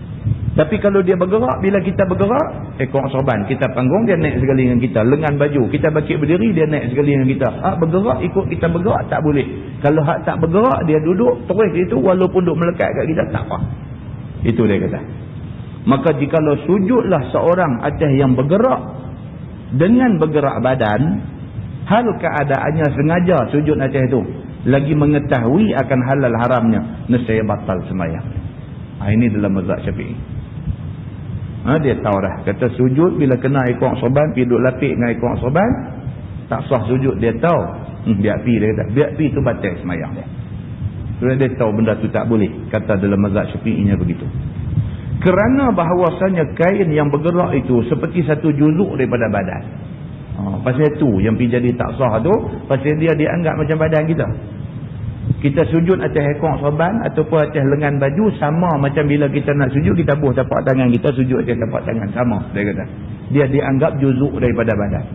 Tapi kalau dia bergerak, bila kita bergerak, ekor sorban, kita panggung, dia naik sekali dengan kita. Lengan baju, kita bangkit berdiri, dia naik sekali dengan kita. Hak bergerak, ikut kita bergerak, tak boleh. Kalau hak tak bergerak, dia duduk terus itu, walaupun duduk melekat kat kita, tak apa. Itu dia kata. Maka jikalau sujudlah seorang atas yang bergerak, dengan bergerak badan, hal keadaannya sengaja sujud atas itu, lagi mengetahui akan halal haramnya, nescaya batal sembahyang. Ini dalam mazhab Syafi'i. Dia tahu dah. Kata sujud bila kena ekor sorban, pergi duduk lapik dengan ekor sorban, tak sah sujud. Dia tahu. Biar pi, dia kata. Biar pi tu batal semayang dia. Sebab dia tahu benda tu tak boleh. Kata dalam mazhab Syafi'inya begitu. Kerana bahawasanya kain yang bergerak itu seperti satu juzuk daripada badan. Pasal itu yang pergi jadi tak sah tu, pasal dia dianggap macam badan kita. Kita sujud atas ekor sorban ataupun atas lengan baju sama macam bila kita nak sujud, kita buh tapak tangan kita, sujud atas tapak tangan, sama dia kata. Dia dianggap juzuk daripada badan.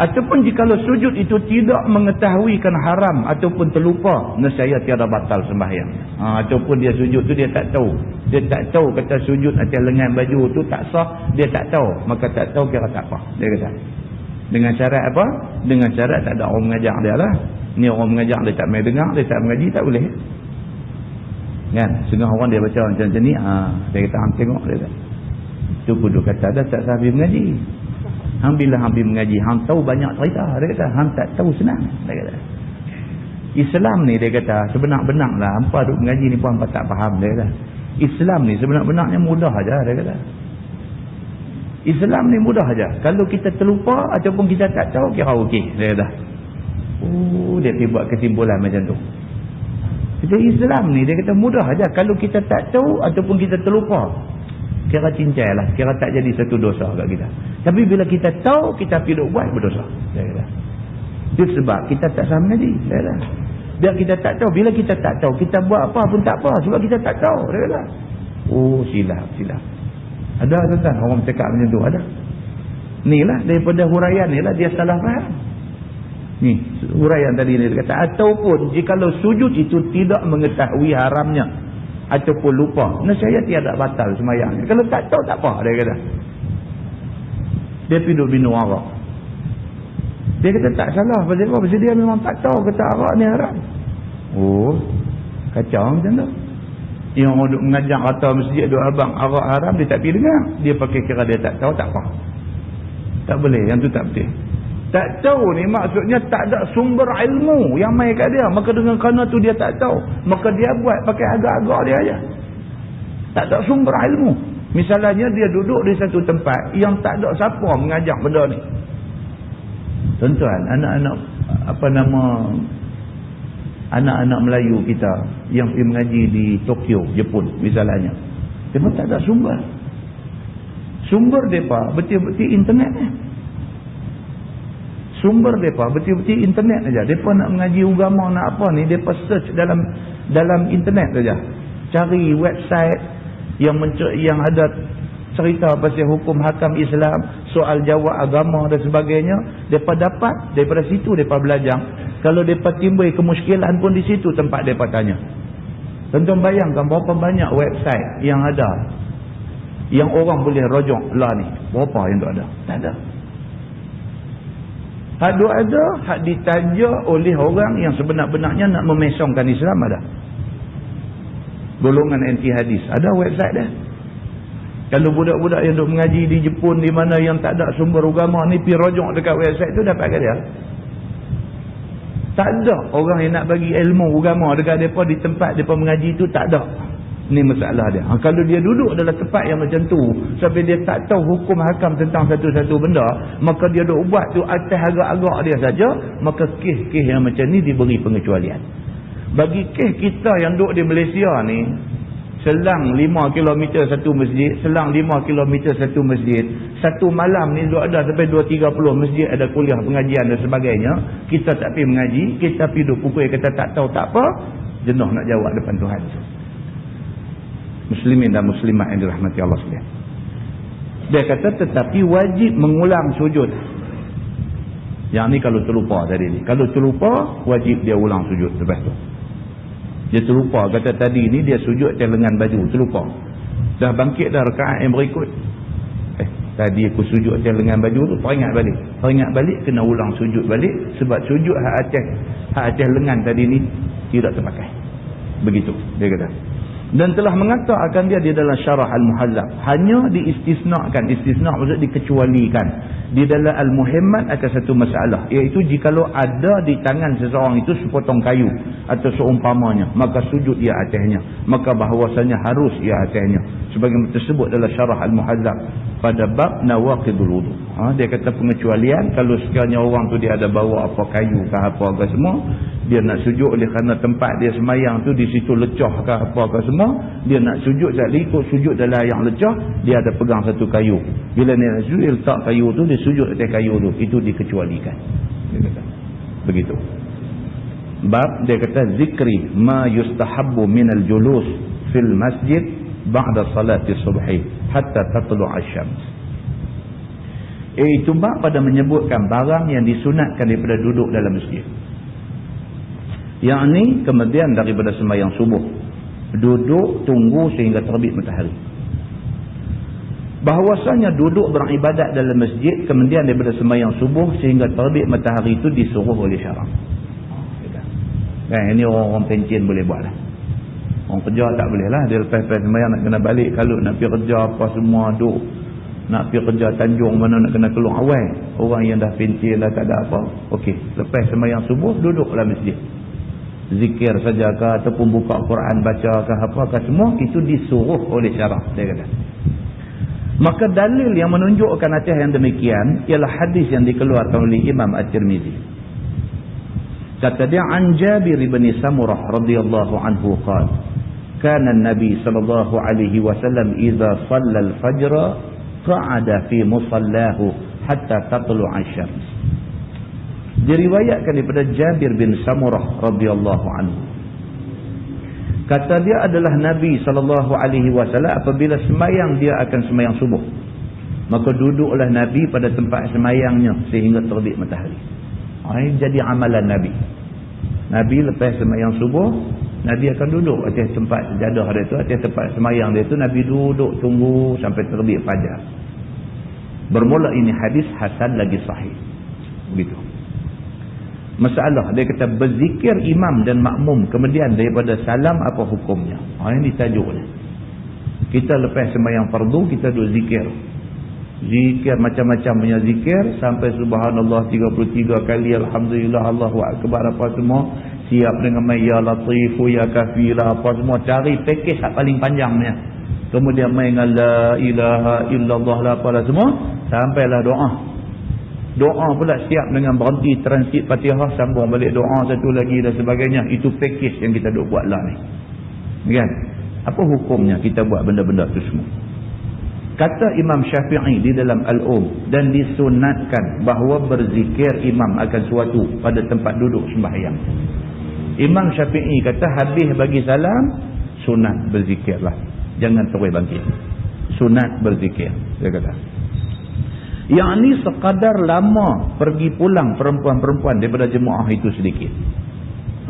Ataupun jikalau sujud itu tidak mengetahuikan haram ataupun terlupa, nescaya tiada batal sembahyang. Ataupun dia sujud tu dia tak tahu. Dia tak tahu kata sujud atas lengan baju tu tak sah, dia tak tahu. Maka tak tahu kira tak apa, dia kata. Dengan syarat apa? Dengan syarat tak ada orang mengajar dia lah. Ni orang mengajar dia tak main dengar, dia tak mengaji, tak boleh. Kan? Setengah orang dia baca macam ni, dia kata hang tengok dia kata. Tu kudu kata dah tak sahabat mengaji. Hang bila habis mengaji, hang tahu banyak cerita, dia kata. Hang tak tahu senang, dia kata. Islam ni dia kata, sebenar-benarlah hampa duk mengaji ni pun hampa tak faham, dia kata. Islam ni sebenar-benarnya mudah aja, dia kata. Islam ni mudah aja. Kalau kita terlupa ataupun kita tak tahu, kira okey, dia kata. Dia pergi buat kesimpulan macam tu. Jadi Islam ni dia kata mudah aja. Kalau kita tak tahu ataupun kita terlupa, kira cincai lah, kira tak jadi satu dosa kat kita. Tapi bila kita tahu, kita pergi buat berdosa, dia kata. Itu sebab kita tak sama mengaji, dia kata. Biar kita tak tahu, bila kita tak tahu, kita buat apa pun tak apa, sebab kita tak tahu, dia kata. Silap. Ada tuan-tuan orang cakap macam tu, ada. Ni lah daripada huraian ni lah dia salah faham. Ni huraian tadi ni dia kata, ataupun jikalau sujud itu tidak mengetahui haramnya ataupun lupa, nescaya tiada batal sembahyang. Kalau tak tahu tak apa, dia kata. Dia pergi duduk minum arak. Dia kata tak salah. Pasal apa? Pasal dia memang tak tahu kata arak ni haram. Oh, kacau macam tu. Yang orang duk mengajar kata masjid duk abang arak haram, dia tak pergi dengar. Dia pakai kira dia tak tahu, tak apa. Tak boleh, yang tu tak betul. Tak tahu ni maksudnya tak ada sumber ilmu yang main kat dia. Maka dengan kerana tu dia tak tahu, maka dia buat pakai agak-agak dia aja. Tak ada sumber ilmu. Misalnya dia duduk di satu tempat yang tak ada siapa mengajar benda ni. Tuan-tuan, anak-anak anak-anak Melayu kita yang pergi mengaji di Tokyo, Jepun misalnya. Dia pun tak ada sumber. Sumber mereka betul-betul internet ni. Sumber mereka betul-betul internet saja. Mereka nak mengaji agama nak apa ni, mereka search dalam internet saja. Cari website yang ada cerita pasal hukum hakam Islam, soal jawab agama dan sebagainya. Mereka dapat daripada situ, mereka belajar. Kalau mereka timbul kemusykilan pun di situ tempat mereka tanya. Tuan-tuan bayangkan berapa banyak website yang ada yang orang boleh rujuk lah ni. Berapa yang tu ada? Tak ada. Hak tu ada, hak ditaja oleh orang yang sebenar-benarnya nak memesongkan Islam ada. Golongan anti hadis. Ada website dia. Kalau budak-budak yang duk mengaji di Jepun di mana yang tak ada sumber agama ni pergi rujuk dekat website tu dapat kat dia. Tak ada orang yang nak bagi ilmu agama dekat mereka di tempat mereka mengaji tu, tak ada. Ni masalah dia. Kalau dia duduk dalam tempat yang macam tu sampai dia tak tahu hukum hakam tentang satu-satu benda, maka dia duk buat tu atas agak-agak dia saja, maka kes-kes yang macam ni diberi pengecualian. Bagi kes kita yang duduk di Malaysia ni, selang 5 km satu masjid, selang 5 km satu masjid, satu malam ni duduk ada sampai 2-30 masjid ada kuliah pengajian dan sebagainya, kita tak pergi mengaji, kita pergi duduk pukul kata tak tahu tak apa, jenuh nak jawab depan Tuhan. Muslimin dan muslimat yang dirahmati Allah sekalian. Dia kata tetapi wajib mengulang sujud. Yang ni kalau terlupa tadi ni. Kalau terlupa, wajib dia ulang sujud lepas tu. Dia terlupa kata tadi ni dia sujud atas lengan baju, terlupa. Dah bangkit dah rakaat yang berikut. Tadi aku sujud atas lengan baju tu, teringat balik. Teringat balik kena ulang sujud balik sebab sujud hak atas lengan tadi ni tidak terpakai. Begitu dia kata. Dan telah mengatakan dia di dalam syarah Al-Muhallab, hanya diistisnakan, istisna maksud dikecualikan di dalam Al-Muhimmat akan satu masalah, iaitu jikalau ada di tangan seseorang itu sepotong kayu atau seumpamanya, maka sujud ia atasnya, maka bahawasanya harus ia atasnya, sebagaimana tersebut dalam syarah Al-Muhallab pada bab nawaqidul wudu. Dia kata pengecualian kalau sekiranya orang tu dia ada bawa apa kayu ke apa ke semua, dia nak sujud oleh kerana tempat dia semayang tu di situ lecah ke apa ke semua, dia nak sujud sekali ikut sujud dalam yang lecah, dia ada pegang satu kayu. Bila dia nak sujud, dia letak kayu tu, dia sujud atas kayu tu, itu dikecualikan. Dia kata begitu. Bab dia kata zikri ma yustahabbu minal julus fil masjid ba'da salati subhi hatta tatlu' asy-syams. Itu bab pada menyebutkan barang yang disunatkan daripada duduk dalam masjid. Yang ni kemudian daripada sembahyang subuh, duduk tunggu sehingga terbit matahari. Bahawasanya duduk beribadat dalam masjid kemudian daripada sembahyang subuh sehingga terbit matahari itu disuruh oleh syarak. Ini orang-orang pencen boleh buat lah. Orang kerja tak boleh lah. Dia lepas-lepas sembahyang nak kena balik, kalau nak pergi kerja apa semua duduk, nak pergi kerja Tanjung mana nak kena keluar awal. Orang yang dah pencen dah tak ada apa, okey, lepas sembahyang subuh duduk dalam masjid, zikir saja ke ataupun buka Quran baca ke apa ke semua, itu disuruh oleh syarak. Dia kata maka dalil yang menunjukkan atas yang demikian ialah hadis yang dikeluarkan oleh Imam At-Tirmizi. Kata dia, an Jabir bin Samurah radhiyallahu anhu qala kana an-nabi sallallahu alaihi wasallam idza shalla al-fajr qa'ada fi musallahu hatta tatlu'a asy-syams. Diriwayatkan daripada Jabir bin Samurah radhiyallahu anhu. Kata dia adalah Nabi sallallahu alaihi wasallam apabila sembahyang dia akan sembahyang subuh, maka duduklah Nabi pada tempat sembahyangnya sehingga terbit matahari. Ini jadi amalan Nabi. Nabi lepas sembahyang subuh, Nabi akan duduk atas tempat sejadah dia tu, atas tempat sembahyang dia tu, Nabi duduk tunggu sampai terbit fajar. Bermula ini hadis hasan lagi sahih. Begitu. Masalah, dia kata berzikir imam dan makmum kemudian daripada salam apa hukumnya? Ini tajuk ni. Kita lepas sembahyang fardu, kita duk zikir. Zikir macam-macam punya zikir sampai subhanallah 33 kali, alhamdulillah, Allahu akbar, apa semua. Siap dengan main ya latifu, ya kafila, apa semua. Cari pakej yang paling panjangnya. Kemudian main dengan la ilaha illallah lah, apalah semua. Sampailah doa. Doa pula siap dengan berhenti transit Fatihah, sambung balik doa satu lagi dan sebagainya. Itu pakej yang kita duk buat lah ni. Kan? Apa hukumnya kita buat benda-benda tu semua? Kata Imam Syafi'i di dalam Al-Um, dan disunatkan bahawa berzikir imam akan suatu pada tempat duduk sembahyang. Imam Syafi'i kata habis bagi salam, sunat berzikirlah. Jangan terus bangkit. Sunat berzikir, dia kata. Yang ni sekadar lama pergi pulang perempuan-perempuan daripada jemaah itu sedikit.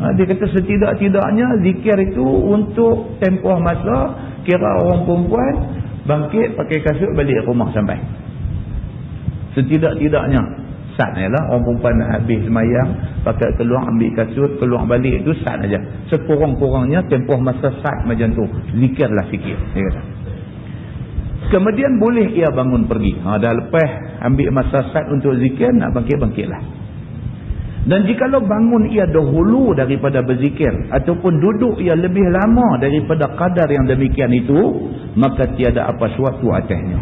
Dia kata setidak-tidaknya zikir itu untuk tempoh masa, kira orang perempuan bangkit pakai kasut balik rumah sampai. Setidak-tidaknya sat lah orang perempuan nak habis semayang, pakai keluar ambil kasut, keluar balik, itu sat aja. Sekurang-kurangnya tempoh masa sat macam tu, zikirlah sikit, dia kata. Kemudian boleh ia bangun pergi. Dah lepas ambil masa sat untuk zikir, nak bangkit-bangkitlah. Dan jikalau bangun ia dahulu daripada berzikir ataupun duduk ia lebih lama daripada kadar yang demikian itu, maka tiada apa suatu atasnya.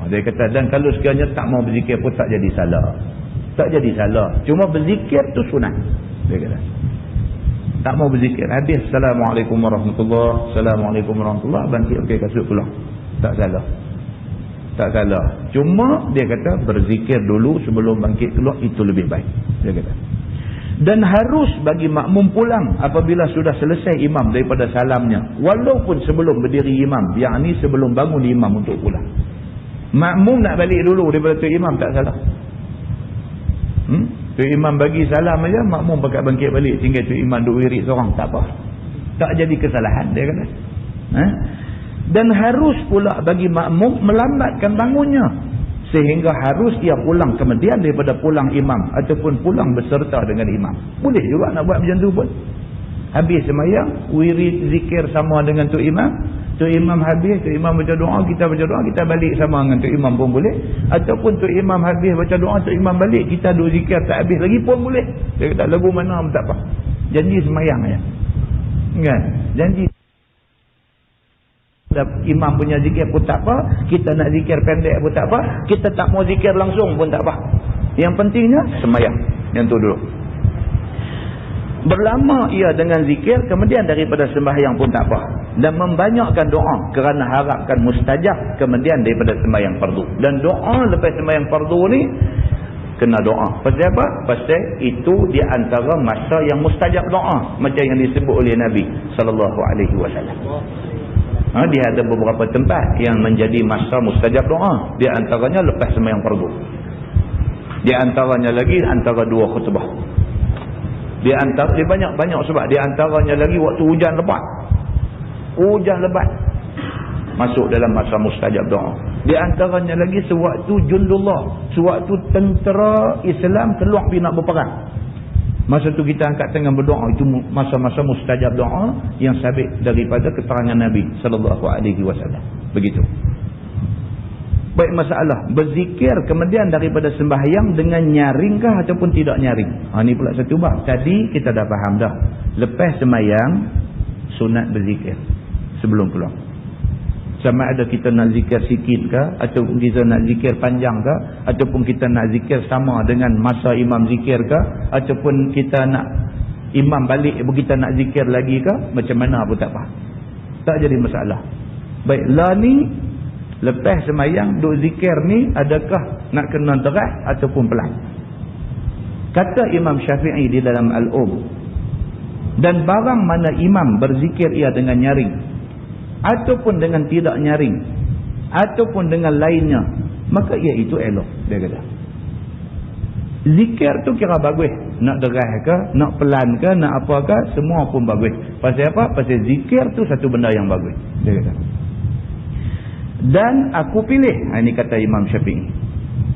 Dia kata, dan kalau sekiranya tak mau berzikir pun tak jadi salah. Tak jadi salah. Cuma berzikir tu sunat. Dia kata. Tak mau berzikir. Habis Assalamualaikum warahmatullahi, Assalamualaikum warahmatullahi, bangkit pakai kasut pulang. Tak salah. Tak salah. Cuma dia kata berzikir dulu sebelum bangkit keluar, itu lebih baik. Dia kata. Dan harus bagi makmum pulang apabila sudah selesai imam daripada salamnya. Walaupun sebelum berdiri imam. Yang ni sebelum bangun imam untuk pulang. Makmum nak balik dulu daripada tu imam, tak salah. Tu imam bagi salam aja, makmum pakai bangkit balik. Tinggal tu imam duk wirid seorang, tak apa. Tak jadi kesalahan, dia kata. Dan harus pula bagi makmum melambatkan bangunnya, sehingga harus ia pulang kemudian daripada pulang imam ataupun pulang beserta dengan imam. Boleh juga nak buat macam tu pun. Habis semayang, wirid zikir sama dengan tu imam. Tu imam habis, tu imam baca doa, kita baca doa, kita balik sama dengan tu imam pun boleh. Ataupun tu imam habis baca doa, tu imam balik, kita duk zikir tak habis lagi pun boleh. Dia kata lagu mana pun tak apa. Janji semayang aja. Kan? Janji imam punya zikir pun tak apa, kita nak zikir pendek pun tak apa, kita tak mau zikir langsung pun tak apa. Yang pentingnya semayang. Yang tu dulu. Berlama ia dengan zikir kemudian daripada sembahyang pun tak apa. Dan membanyakkan doa kerana harapkan mustajab kemudian daripada sembahyang fardu. Dan doa lepas sembahyang fardu ni kena doa. Pasal apa? Pasal itu di antara masa yang mustajab doa, macam yang disebut oleh Nabi sallallahu alaihi wasallam. Dia ada beberapa tempat yang menjadi masa mustajab doa. Di antaranya lepas sembahyang fardu. Di antaranya lagi antara dua khutbah. Di banyak-banyak sebab. Di antaranya lagi waktu hujan lebat. Hujan lebat masuk dalam masa mustajab doa. Di antaranya lagi sewaktu jundullah, sewaktu tentera Islam keluar pergi nak berperang. Masa tu kita angkat tangan berdoa, itu masa-masa mustajab doa yang sabit daripada keterangan Nabi sallallahu alaihi wasallam. Begitu. Baik, masalah berzikir kemudian daripada sembahyang dengan nyaringkah ataupun tidak nyaring. Ni pula satu bab. Tadi kita dah faham dah. Lepas sembahyang sunat berzikir sebelum keluar. Sama ada kita nak zikir sikit ke, ataupun kita nak zikir panjang ke, ataupun kita nak zikir sama dengan masa imam zikir ke, ataupun kita nak imam balik kita nak zikir lagi ke, macam mana pun tak apa. Tak jadi masalah. Baik, lah ni lepas semayang duk zikir ni adakah nak kena deras ataupun pelan? Kata Imam Syafi'i di dalam Al-Um, dan barang mana imam berzikir ia dengan nyaring ataupun dengan tidak nyaring ataupun dengan lainnya, maka iaitu elok. Dia kata zikir tu kira bagus, nak deras ke, nak pelan ke, nak apa ke, semua pun bagus. Pasal apa? Pasal zikir tu satu benda yang bagus. Dia kata, dan aku pilih, ini kata Imam Syafi'i,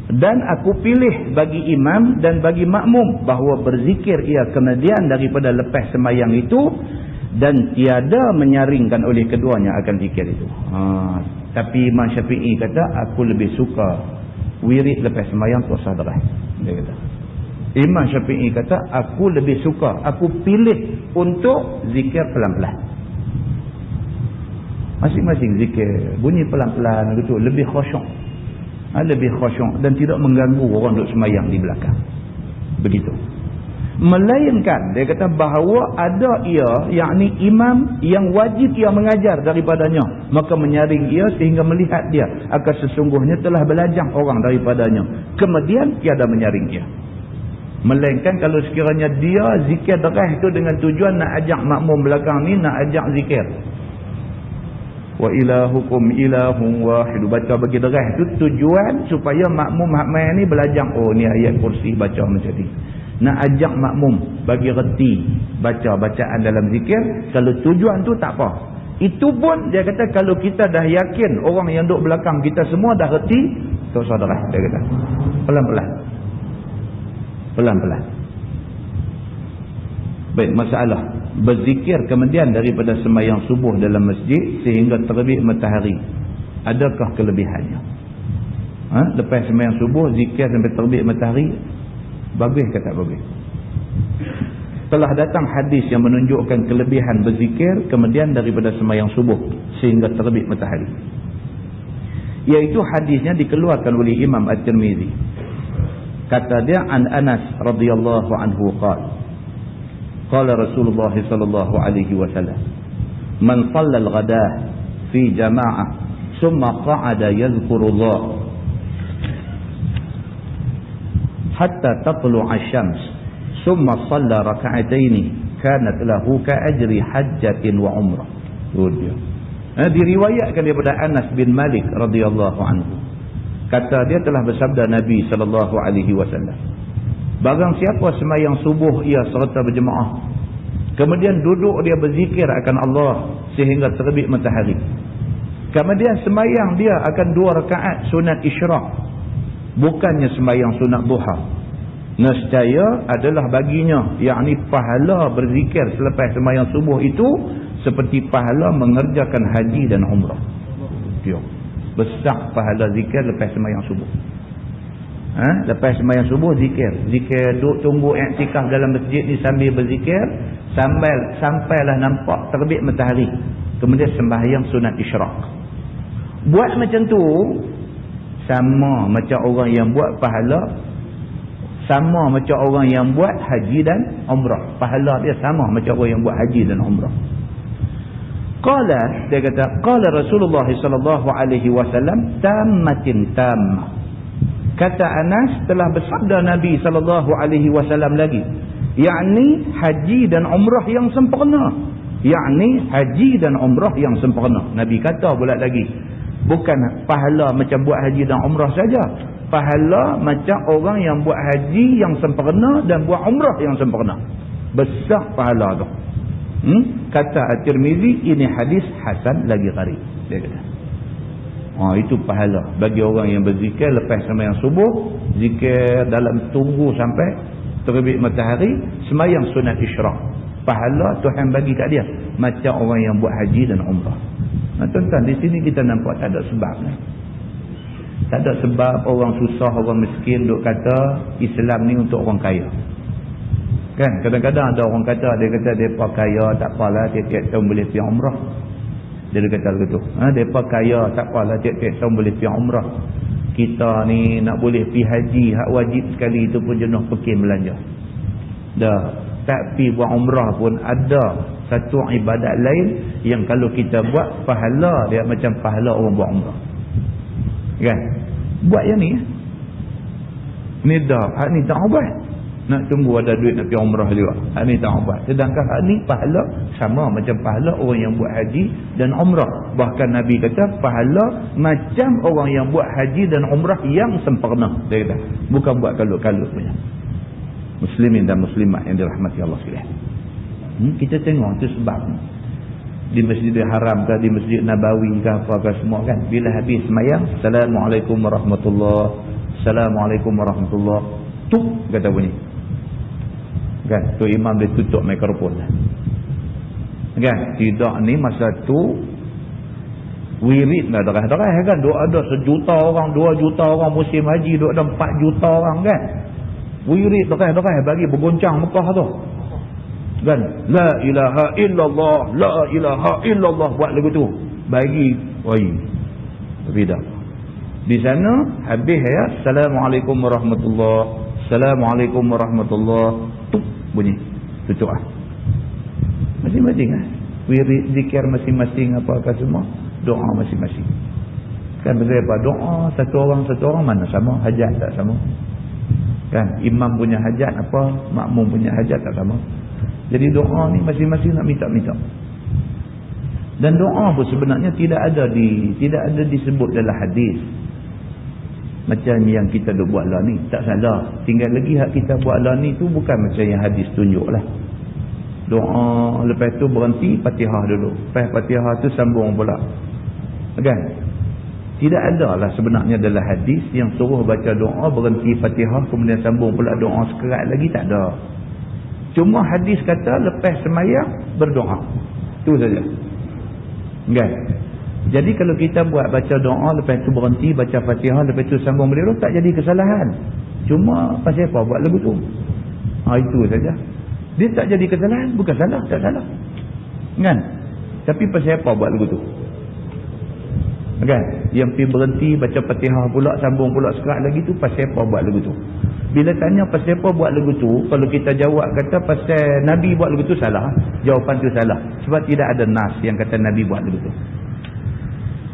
Dan aku pilih bagi imam dan bagi makmum bahawa berzikir ia kemudian daripada lepas sembahyang itu, dan tiada menyaringkan oleh keduanya akan zikir itu. Tapi Imam Syafi'i kata aku lebih suka wirid lepas sembahyang tu sadar. Dia kata. Imam Syafi'i kata aku lebih suka, aku pilih untuk zikir pelan-pelan. Masing-masing zikir bunyi pelan-pelan gitu, lebih khusyuk. Lebih khusyuk dan tidak mengganggu orang duduk sembahyang di belakang. Begitu. Melainkan dia kata bahawa ada ia, yakni imam yang wajib ia mengajar daripadanya, maka menyaring ia sehingga melihat dia akan sesungguhnya telah belajar orang daripadanya, kemudian tiada menyaring ia. Melainkan kalau sekiranya dia zikir derah itu dengan tujuan nak ajak makmum belakang ni, nak ajak zikir wa ilahukum ilahun wahid, baca bagi derah tu tujuan supaya makmum hakmai ni belajar, oh ni ayat kursi baca macam ni, nak ajak makmum bagi reti baca bacaan dalam zikir. Kalau tujuan tu tak apa, itu pun dia kata kalau kita dah yakin orang yang duduk belakang kita semua dah reti, tu saudara, dia kata pelan-pelan. Baik, masalah berzikir kemudian daripada sembahyang subuh dalam masjid sehingga terbit matahari, adakah kelebihannya? Lepas sembahyang subuh zikir sampai terbit matahari, bagus ke tak bagus? Telah datang hadis yang menunjukkan kelebihan berzikir kemudian daripada sembahyang subuh sehingga terbit matahari, iaitu hadisnya dikeluarkan oleh Imam At-Tirmizi. Kata dia, an Anas radhiyallahu anhu qala Rasulullah sallallahu alaihi wasallam, man shalla al-ghadah fi jama'ah thumma qa'ada yadhkurullah hatta tatlu'a asy-syams thumma shalla rak'ataini kanat lahu ka'ajri hajjatin wa umrah. Diriwayatkan daripada Anas bin Malik radhiyallahu anhu. Kata dia telah bersabda Nabi sallallahu alaihi wasallam, barang siapa sembahyang subuh ia serta berjemaah, kemudian duduk dia berzikir akan Allah sehingga terbit matahari, kemudian sembahyang dia akan 2 rakaat sunat isyraq, bukannya sembahyang sunat duha, nescaya adalah baginya, yakni pahala berzikir selepas sembahyang subuh itu seperti pahala mengerjakan haji dan umrah. Besar pahala zikir lepas sembahyang subuh. Lepas sembahyang subuh zikir duduk tunggu iktikaf dalam masjid ni sambil berzikir sampailah nampak terbit matahari, kemudian sembahyang sunat isyraq. Buat macam tu sama macam orang yang buat pahala, sama macam orang yang buat haji dan umrah, pahala dia sama macam orang yang buat haji dan umrah. Qala, dia kata qala Rasulullah sallallahu alaihi wasallam tammatin tammah. Kata Anas, telah bersabda Nabi sallallahu alaihi wasallam lagi, yakni haji dan umrah yang sempurna, yakni haji dan umrah yang sempurna. Nabi kata pula lagi, bukan pahala macam buat haji dan umrah saja, pahala macam orang yang buat haji yang sempurna dan buat umrah yang sempurna. Besar pahala tu. Kata At-Tirmizi, ini hadis hasan lagi gharib, dia kata. Itu pahala bagi orang yang berzikir lepas sembahyang subuh, zikir dalam tunggu sampai terbit matahari, sembahyang sunat isyraq, pahala Tuhan bagi kat dia macam orang yang buat haji dan umrah. Tuan-tuan, di sini kita nampak tak ada sebab ni. Tak ada sebab orang susah, orang miskin duk kata Islam ni untuk orang kaya. Kan kadang-kadang ada orang kata, dia kata depa kaya tak apalah, tiap-tiap tahun boleh pergi umrah. Dia kata begitu. Depa kaya tak apalah, tiap-tiap tahun boleh pergi umrah. Kita ni nak boleh pergi haji hak wajib sekali itu pun jenuh fikir belanja. Dah tak pergi buat umrah pun ada satu ibadat lain yang kalau kita buat pahala dia macam pahala orang buat umrah. Kan? Buat yang ni. Ni dah, hak ni tak ubah. Nak tunggu ada duit nak pergi umrah juga. Hak ni tak ubah. Sedangkan hak ni pahala sama macam pahala orang yang buat haji dan umrah. Bahkan Nabi kata pahala macam orang yang buat haji dan umrah yang sempurna. Dia kata, bukan buat kalut-kalut punya. Muslimin dan muslimat yang dirahmati Allah sekalian. Kita tengok tu sebab di Masjidil Haram ke, di Masjid Nabawi ke, apa ke semua kan, bila habis sembahyang, Assalamualaikum warahmatullahi, Assalamualaikum warahmatullahi. Tuk kata bunyi. Kan, tu imam dia tutup mikrofon lah. Kan, tidak ni masa tu wirid lah darah-darah kan. Duk ada 1 juta orang, 2 juta orang musim haji, duk ada 4 juta orang kan. Wirid darah-darah bagi bergoncang Mekah tu. Kan, la ilaha illallah, la ilaha illallah, buat lagu tu. Bagi berbeza. Di sana habis ya, Assalamualaikum warahmatullahi. Assalamualaikum warahmatullahi. Tuk bunyi. Tutup ah. Masing-masing ah. Wirid zikir masing-masing apa semua, doa masing-masing. Kan berbeza doa satu orang mana sama, hajat tak sama. Kan imam punya hajat apa, makmum punya hajat tak sama. Jadi doa ni masing-masing nak minta-minta. Dan doa pun sebenarnya tidak ada disebut dalam hadis. Macam yang kita duk buat lah ni, tak salah. Tinggal lagi hak kita buat lah ni tu bukan macam yang hadis tunjuk lah. Doa, lepas tu berhenti Fatihah dulu. Lepas Fatihah tu sambung pula. Kan? Tidak ada lah sebenarnya dalam hadis yang suruh baca doa, berhenti Fatihah, kemudian sambung pula doa sekerat lagi, tak ada. Cuma hadis kata lepas semayang berdoa. Tu saja. Kan? Jadi kalau kita buat baca doa, lepas tu berhenti baca Fatihah, lepas tu sambung beliau, tak jadi kesalahan. Cuma pasal apa buat lagu tu? Itu saja. Dia tak jadi kesalahan, bukan salah, tak salah. Kan? Tapi pasal apa buat lagu tu? Kan? Yang pergi berhenti baca Fatihah pula, sambung pula sekerat lagi tu, pasal apa buat lagu tu? Bila tanya pasal apa buat lagu tu, kalau kita jawab kata pasal Nabi buat lagu tu, salah. Jawapan tu salah. Sebab tidak ada nas yang kata Nabi buat lagu tu.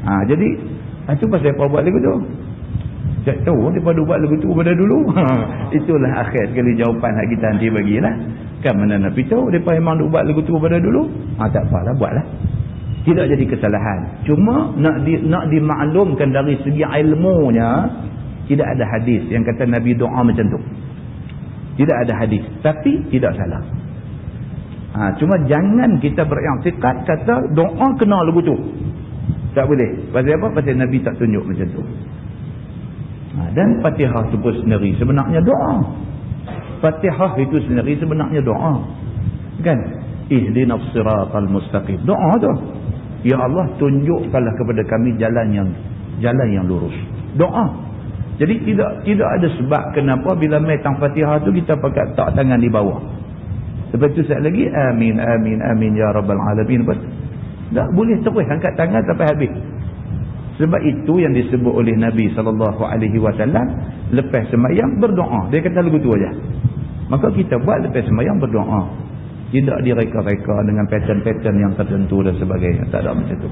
Jadi itu pasal apa buat lagu tu? Tak tahu daripada buat lagu tu pada dulu. Itulah akhir sekali jawapan hak kita nanti bagilah. Kan mana nak tahu depa memang buat lagu tu pada dulu? Tak apalah, buatlah. Tidak jadi kesalahan. Cuma nak dimaklumkan dari segi ilmunya, tidak ada hadis yang kata Nabi doa macam tu. Tidak ada hadis, tapi tidak salah. Cuma jangan kita beriktikad kata doa kena lagu tu. Tak boleh. Pasal apa? Pasal Nabi tak tunjuk macam tu. Dan Fatihah itu pun sendiri sebenarnya doa. Fatihah itu sendiri sebenarnya doa. Kan? Ihdinas siratal mustaqim. Doa tu. Ya Allah, tunjukkanlah kepada kami jalan yang lurus. Doa. Jadi tidak ada sebab kenapa bila metang Fatihah tu kita pakai tak tangan di bawah. Lepas tu sekali lagi amin amin amin ya rabbal alamin. Tak boleh terus angkat tangan sampai habis. Sebab itu yang disebut oleh Nabi SAW lepas sembahyang berdoa. Dia kata lagu tu aja. Maka kita buat lepas sembahyang berdoa. Tidak direka-reka dengan pattern-pattern yang tertentu dan sebagainya. Tak ada macam tu.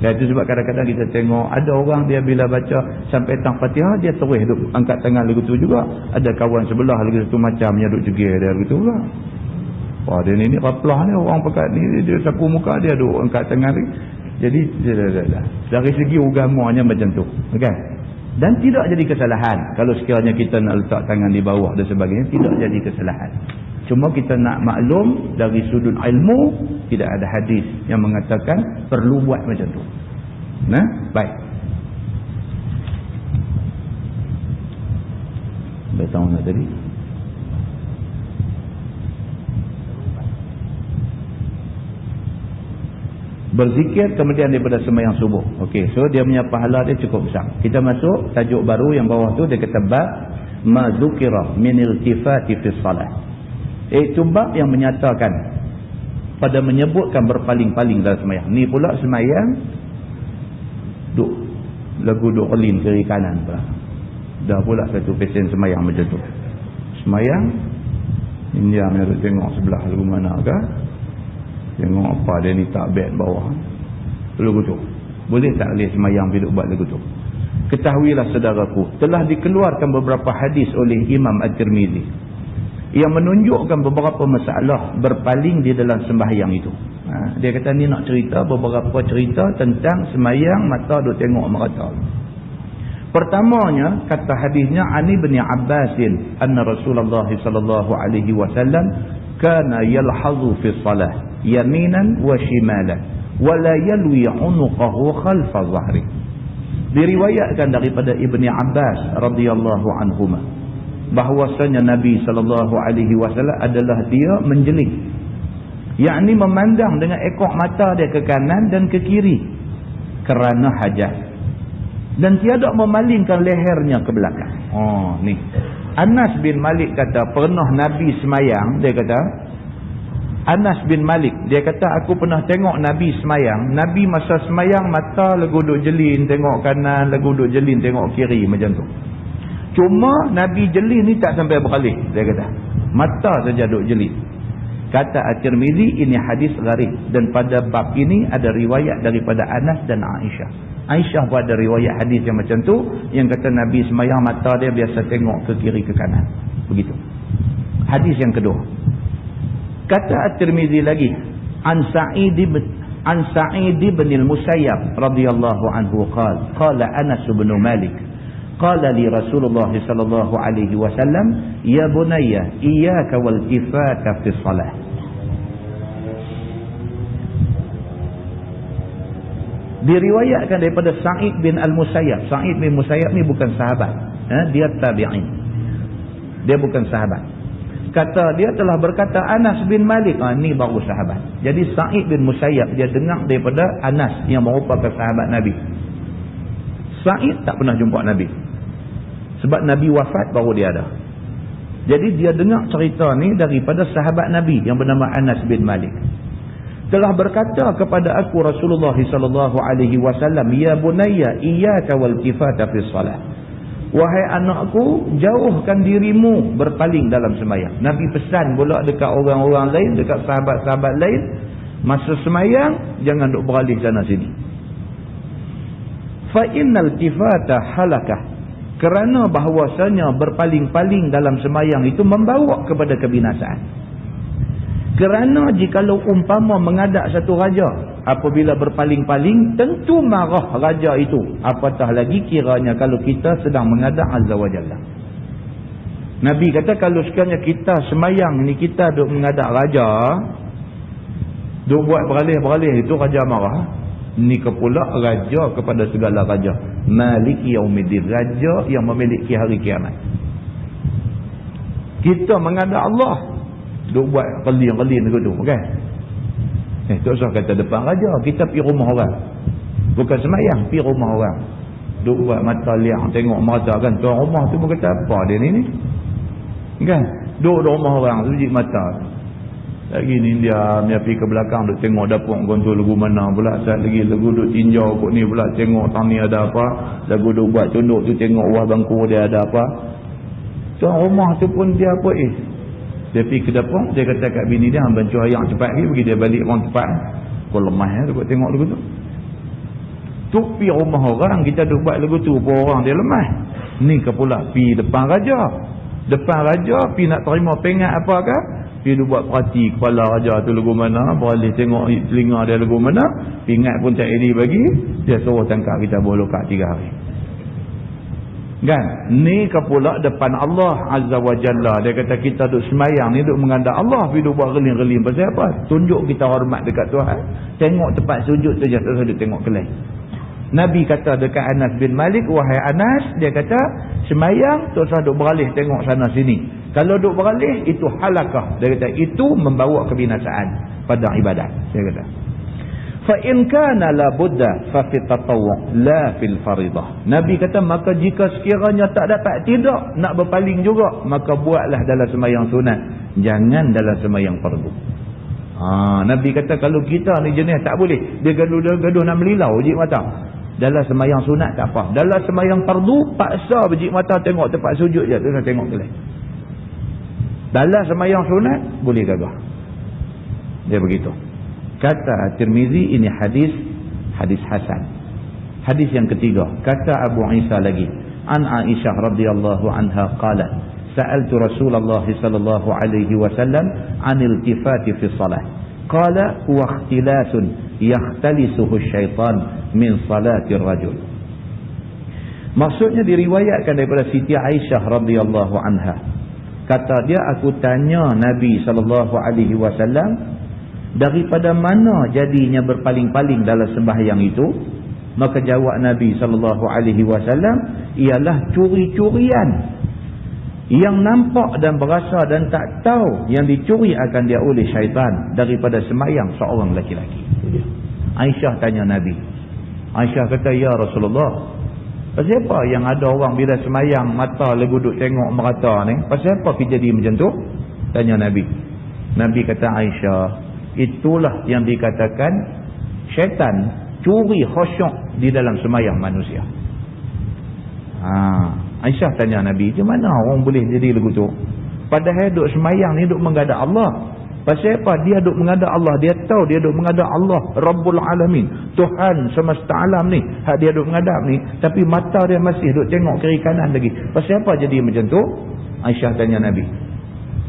Dan itu sebab kadang-kadang kita tengok ada orang dia bila baca sampai tang Fatihah dia terus duk angkat tangan lagu tu juga. Ada kawan sebelah lagu tu macamnya duk cegir dia lagu tu juga. Wah, dia ni raplah ni orang pekat ni, dia sapu muka dia duk angkat tangan ni. Jadi dari segi agamanya macam tu, kan? Dan tidak jadi kesalahan kalau sekiranya kita nak letak tangan di bawah dan sebagainya, tidak jadi kesalahan. Cuma kita nak maklum dari sudut ilmu, tidak ada hadis yang mengatakan perlu buat macam tu. Nah, baik. Betul nak tadi. Berzikir kemudian daripada sembahyang subuh. Okey, so dia punya pahala dia cukup besar. Kita masuk tajuk baru yang bawah tu, dia kata bab ma dzukira min iltifati fi shalah. Itu bab yang menyatakan pada menyebutkan berpaling-paling dalam sembahyang. Ni pula sembahyang duk lagu duk kelin kiri kanan pula. Dah pula satu pesen sembahyang macam tu. Sembahyang India nak tengok sebelah lagu mana ke? Tengok apa dia ni tak bed bawah. Lagu tu. Boleh tak boleh semayang bila buat lagu tu? Ketahuilah saudaraku, telah dikeluarkan beberapa hadis oleh Imam At-Tirmizi yang menunjukkan beberapa masalah berpaling di dalam sembahyang itu. Dia kata ni nak cerita beberapa cerita tentang semayang mata duk tengok merata. Pertamanya kata hadisnya Ani bin Abbasin anna Rasulullah sallallahu alaihi wasallam kana yalhazu fi salah yaminan wa shimalan wa la yalwi unuqahu khalfa dhahri. Diriwayatkan daripada Ibni Abbas radhiyallahu anhuma bahwasanya Nabi sallallahu alaihi wasallam adalah dia menjeling, yakni memandang dengan ekor mata dia ke kanan dan ke kiri kerana hajat, dan tiada memalingkan lehernya ke belakang. Ni Anas bin Malik kata pernah Nabi semayang, dia kata Anas bin Malik, dia kata aku pernah tengok Nabi semayang. Nabi masa semayang mata lagu duk jelin tengok kanan, lagu duk jelin tengok kiri macam tu. Cuma Nabi jelin ni tak sampai beralih, dia kata mata saja duk jelin. Kata At-Tirmizi, ini hadis gharib, dan pada bab ini ada riwayat daripada Anas dan Aisyah. Aisyah pun ada riwayat hadis yang macam tu, yang kata Nabi semayang mata dia biasa tengok ke kiri ke kanan, begitu. Hadis yang kedua, kata At-Tirmizi lagi, an Sa'id bin al-Musayyab radhiyallahu anhu qala Anas bin Malik qala li Rasulullah sallallahu alaihi wasallam ya bunayya iyyaka wal ifata fi shalah. Diriwayatkan daripada Sa'id bin al-Musayyab. Sa'id bin Musayyab ni bukan sahabat, dia tabi'in, dia bukan sahabat. Kata dia telah berkata Anas bin Malik, ni baru sahabat. Jadi Sa'id bin Musayyab dia dengar daripada Anas yang merupakan sahabat Nabi. Sa'id tak pernah jumpa Nabi, sebab Nabi wafat baru dia ada. Jadi dia dengar cerita ni daripada sahabat Nabi yang bernama Anas bin Malik. Telah berkata kepada aku Rasulullah sallallahu alaihi wasallam, ya bunayya iyyaka wal tifata fi shalah. Wahai anakku, jauhkan dirimu berpaling dalam sembahyang. Nabi pesan pula dekat orang-orang lain, dekat sahabat-sahabat lain, masa sembahyang jangan duk beralih sana sini. Fa innal tifata halakah, kerana bahawasanya berpaling-paling dalam sembahyang itu membawa kepada kebinasaan. Kerana jikalau umpama menghadap satu raja, apabila berpaling-paling tentu marah raja itu, apatah lagi kiranya kalau kita sedang menghadap Azza wa Jalla. Nabi kata kalau sekiranya kita semayang ni kita duk menghadap raja, duk buat beralih-beralih, itu raja marah. Ni pula raja kepada segala raja, Maliki Yaumiddin, raja yang memiliki hari kiamat. Kita menghadap Allah duk buat kelin-kelin gitu, kan? Tak usah kata depan raja, kita pergi rumah orang, bukan semayang, pergi rumah orang, duk buat mata liang tengok mata, kan? Tuan rumah tu berkata apa dia ni, kan? Duk rumah orang tu jik mata lagi ni, dia pergi ke belakang duk tengok dapur gontul lagu mana pula, saat lagi lagu duk tinjau kot ni pula, tengok tang ni ada apa, lagu duk buat tunduk tu tengok wah bangku dia ada apa. Tuan rumah tu pun dia apa, dia pergi ke dapur, dia kata kat bini dia, bancu ayam cepat pergi dia balik orang cepat. Kau lemah tu tengok lagu tu. Tu pergi rumah orang, kita duk buat lagu tu, pun orang dia lemah. Ni ke pula pergi depan raja. Depan raja pergi nak terima pengat apa ke? Pergi duk buat perhati kepala raja tu lagu mana, beralih tengok telinga dia lagu mana, ingat pun tak ada bagi, dia suruh tangkap kita bawa lokat 3 hari. Kan? Ni ke pula depan Allah Azza wa Jalla. Dia kata kita duk semayang ni duk menghadap Allah, pergi duk buat geling-geling pasal apa? Tunjuk kita hormat dekat Tuhan. Tengok tempat sujud saja, tak usah duk tengok kelai. Nabi kata dekat Anas bin Malik, wahai Anas, dia kata semayang tak usah duk beralih tengok sana sini. Kalau duk beralih itu halakah. Dia kata itu membawa kebinasaan pada ibadat. Dia kata fa in kana la budda fa fi tatawwu la fil faridah. Nabi kata maka jika sekiranya tak dapat tidak nak berpaling juga, maka buatlah dalam sembahyang sunat, jangan dalam sembahyang fardu. Nabi kata kalau kita ni jenis tak boleh, dia gaduh nak melilau jik mata. Dalam sembahyang sunat tak apa, dalam sembahyang fardu paksa bejik mata tengok tempat sujud je, tak tengok kelai. Dalam sembahyang sunat boleh gagah. Dia begitu. Kata At-Tirmizi, ini hadis hasan. Hadis yang ketiga, kata Abu Isa lagi, an Aisyah radhiyallahu anha qalat sa'altu Rasulullah sallallahu alaihi wasallam 'anil tifati fi shalah. Qala huwa ikhtilasun yakhtalisuhu syaitan min salati ar-rajul. Maksudnya diriwayatkan daripada Siti Aisyah radhiyallahu anha. Kata dia, aku tanya Nabi sallallahu alaihi wasallam daripada mana jadinya berpaling-paling dalam sembahyang itu. Maka jawab Nabi SAW ialah curi-curian yang nampak dan berasa dan tak tahu yang dicuri akan dia oleh syaitan daripada semayang seorang lelaki-lelaki. Aisyah tanya Nabi. Aisyah kata, ya Rasulullah, pasal apa yang ada orang bila semayang mata lagu duduk tengok merata ni? Pasal apa kejadian macam tu? Tanya Nabi. Nabi kata, Aisyah, itulah yang dikatakan syaitan curi khusyuk di dalam semayang manusia. Aisyah tanya Nabi, macam mana orang boleh jadi lagu tu? Padahal duk semayang ni duk menghadap Allah. Pasal apa dia duk menghadap Allah? Dia tahu dia duk menghadap Allah Rabbul Alamin, Tuhan semesta alam ni. Hak dia duk menghadap ni, tapi mata dia masih duk tengok kiri kanan lagi. Pasal apa jadi macam tu? Aisyah tanya Nabi.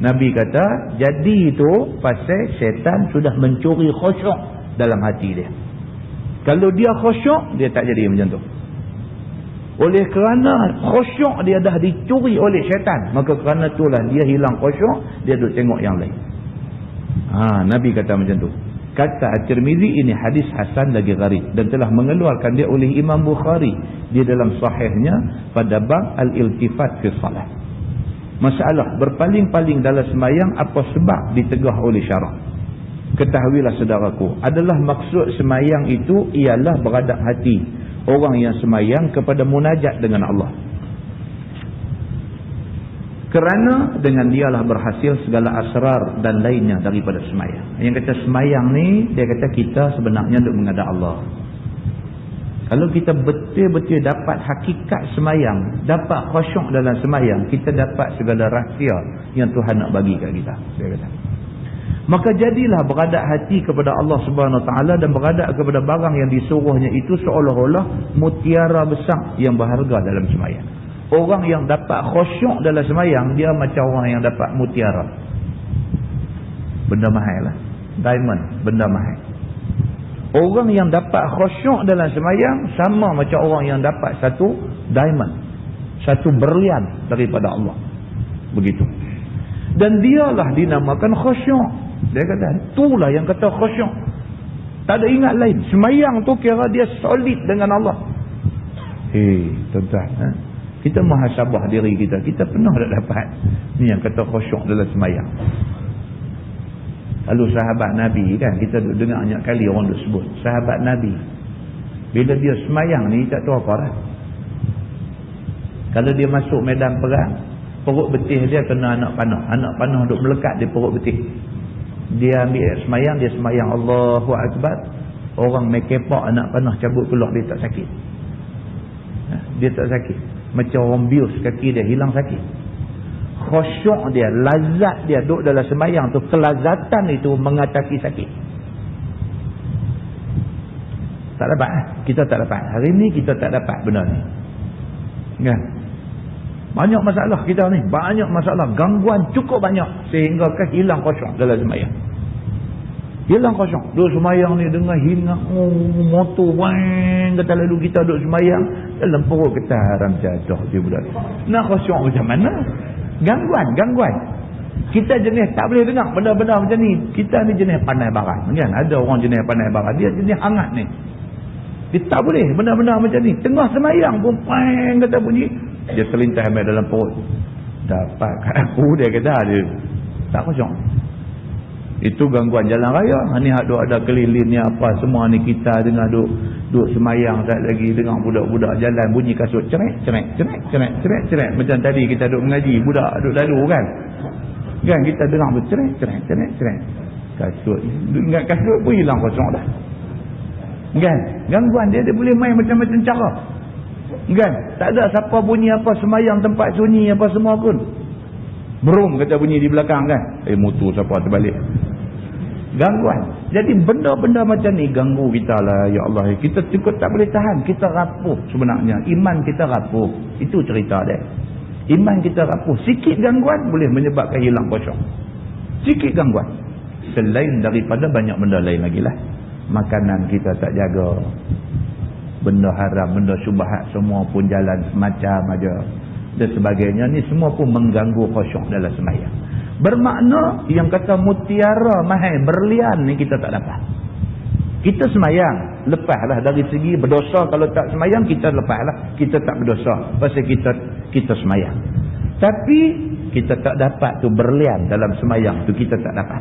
Nabi kata, jadi itu pasal syaitan sudah mencuri khusyuk dalam hati dia. Kalau dia khusyuk, dia tak jadi macam tu. Oleh kerana khusyuk dia dah dicuri oleh syaitan, maka kerana itulah dia hilang khusyuk, dia duk tengok yang lain. Nabi kata macam tu. Kata At-Tirmizi, ini hadis hasan lagi gharib dan telah mengeluarkan dia oleh Imam Bukhari di dalam sahihnya pada bab al-iltifat fi salat. Masalah berpaling-paling dalam semayang apa sebab ditegah oleh syarak? Ketahuilah saudaraku, adalah maksud semayang itu ialah beradab hati orang yang semayang kepada munajat dengan Allah. Kerana dengan dialah berhasil segala asrar dan lainnya daripada semayang. Yang kata semayang ni, dia kata kita sebenarnya duk menghadap Allah. Kalau kita betul-betul dapat hakikat semayang, dapat khusyuk dalam semayang, kita dapat segala rahsia yang Tuhan nak bagi kat kita. Dia kata. Maka jadilah beradab hati kepada Allah Subhanahu Wa Taala dan beradab kepada barang yang disuruhnya itu seolah-olah mutiara besar yang berharga dalam semayang. Orang yang dapat khusyuk dalam semayang, dia macam orang yang dapat mutiara. Benda mahal lah. Diamond, benda mahal. Orang yang dapat khusyuk dalam semayang sama macam orang yang dapat satu diamond, satu berlian daripada Allah. Begitu. Dan dialah dinamakan khusyuk. Dia kata, itulah yang kata khusyuk. Tak ada ingat lain. Semayang tu kira dia solid dengan Allah. Tuan-tuan, kita muhasabah diri kita. Kita pernah tak dapat ni yang kata khusyuk dalam semayang? Lalu sahabat Nabi kan, kita dengar banyak kali orang duk sebut sahabat Nabi, bila dia semayang ni tak tahu apa dah. Kalau dia masuk medan perang, perut betih dia kena anak panah duk melekat di perut betih. Dia ambil semayang, dia semayang Allahu Akbar, orang mekepak anak panah cabut keluar, dia tak sakit. Dia tak sakit. Macam orang bius, kaki dia hilang sakit. Khusyuk dia, lazat dia duduk dalam semayang tu, kelazatan itu mengatasi sakit. Tak dapat. Kita tak dapat. Hari ni kita tak dapat benda ni. Kan? Banyak masalah kita ni. Banyak masalah. Gangguan cukup banyak. Sehingga hilang khusyuk dalam semayang. Hilang khusyuk. Duduk semayang ni dengan hingat. Motor wang. Kata lalu kita duduk semayang. Dalam perut kita haram jatuh. Dia budak. Nak khusyuk macam mana? Gangguan. Kita jenis tak boleh dengar benda-benda macam ni. Kita ni jenis pandai barat. Kan? Ada orang jenis pandai barat. Dia jenis hangat ni. Dia tak boleh benda-benda macam ni. Tengah semayang pun pang kata bunyi. Dia terlintas ambil dalam perut. Dapat kat aku, dia kata dia tak khusyuk. Itu gangguan jalan raya. Ni ada keliling ni apa semua ni, kita dengar duk semayang tak lagi, dengar budak-budak jalan bunyi kasut cerek. Macam tadi kita duk mengaji, budak duk lalu kan. Kan kita dengar cerek. Kasut. Ingat kasut pun hilang khusyuk dah. Kan? Gangguan dia boleh main macam-macam cara. Kan? Tak ada siapa bunyi apa semayang tempat sunyi apa semua pun. Brum kata bunyi di belakang kan. Motor siapa terbalik. Gangguan. Jadi benda-benda macam ni ganggu kita lah. Ya Allah. Kita cukup tak boleh tahan. Kita rapuh sebenarnya. Iman kita rapuh. Itu cerita dia. Iman kita rapuh. Sikit gangguan boleh menyebabkan hilang khusyuk. Sikit gangguan. Selain daripada banyak benda lain lagi lah. Makanan kita tak jaga. Benda haram, benda syubhat semua pun jalan semacam aja. Dan sebagainya ni semua pun mengganggu khusyuk dalam sembahyang. Bermakna yang kata mutiara mahal berlian ni kita tak dapat. Kita semayang, lepaslah dari segi berdosa. Kalau tak semayang, kita lepaslah. Kita tak berdosa pasal kita semayang. Tapi kita tak dapat tu berlian dalam semayang tu, kita tak dapat.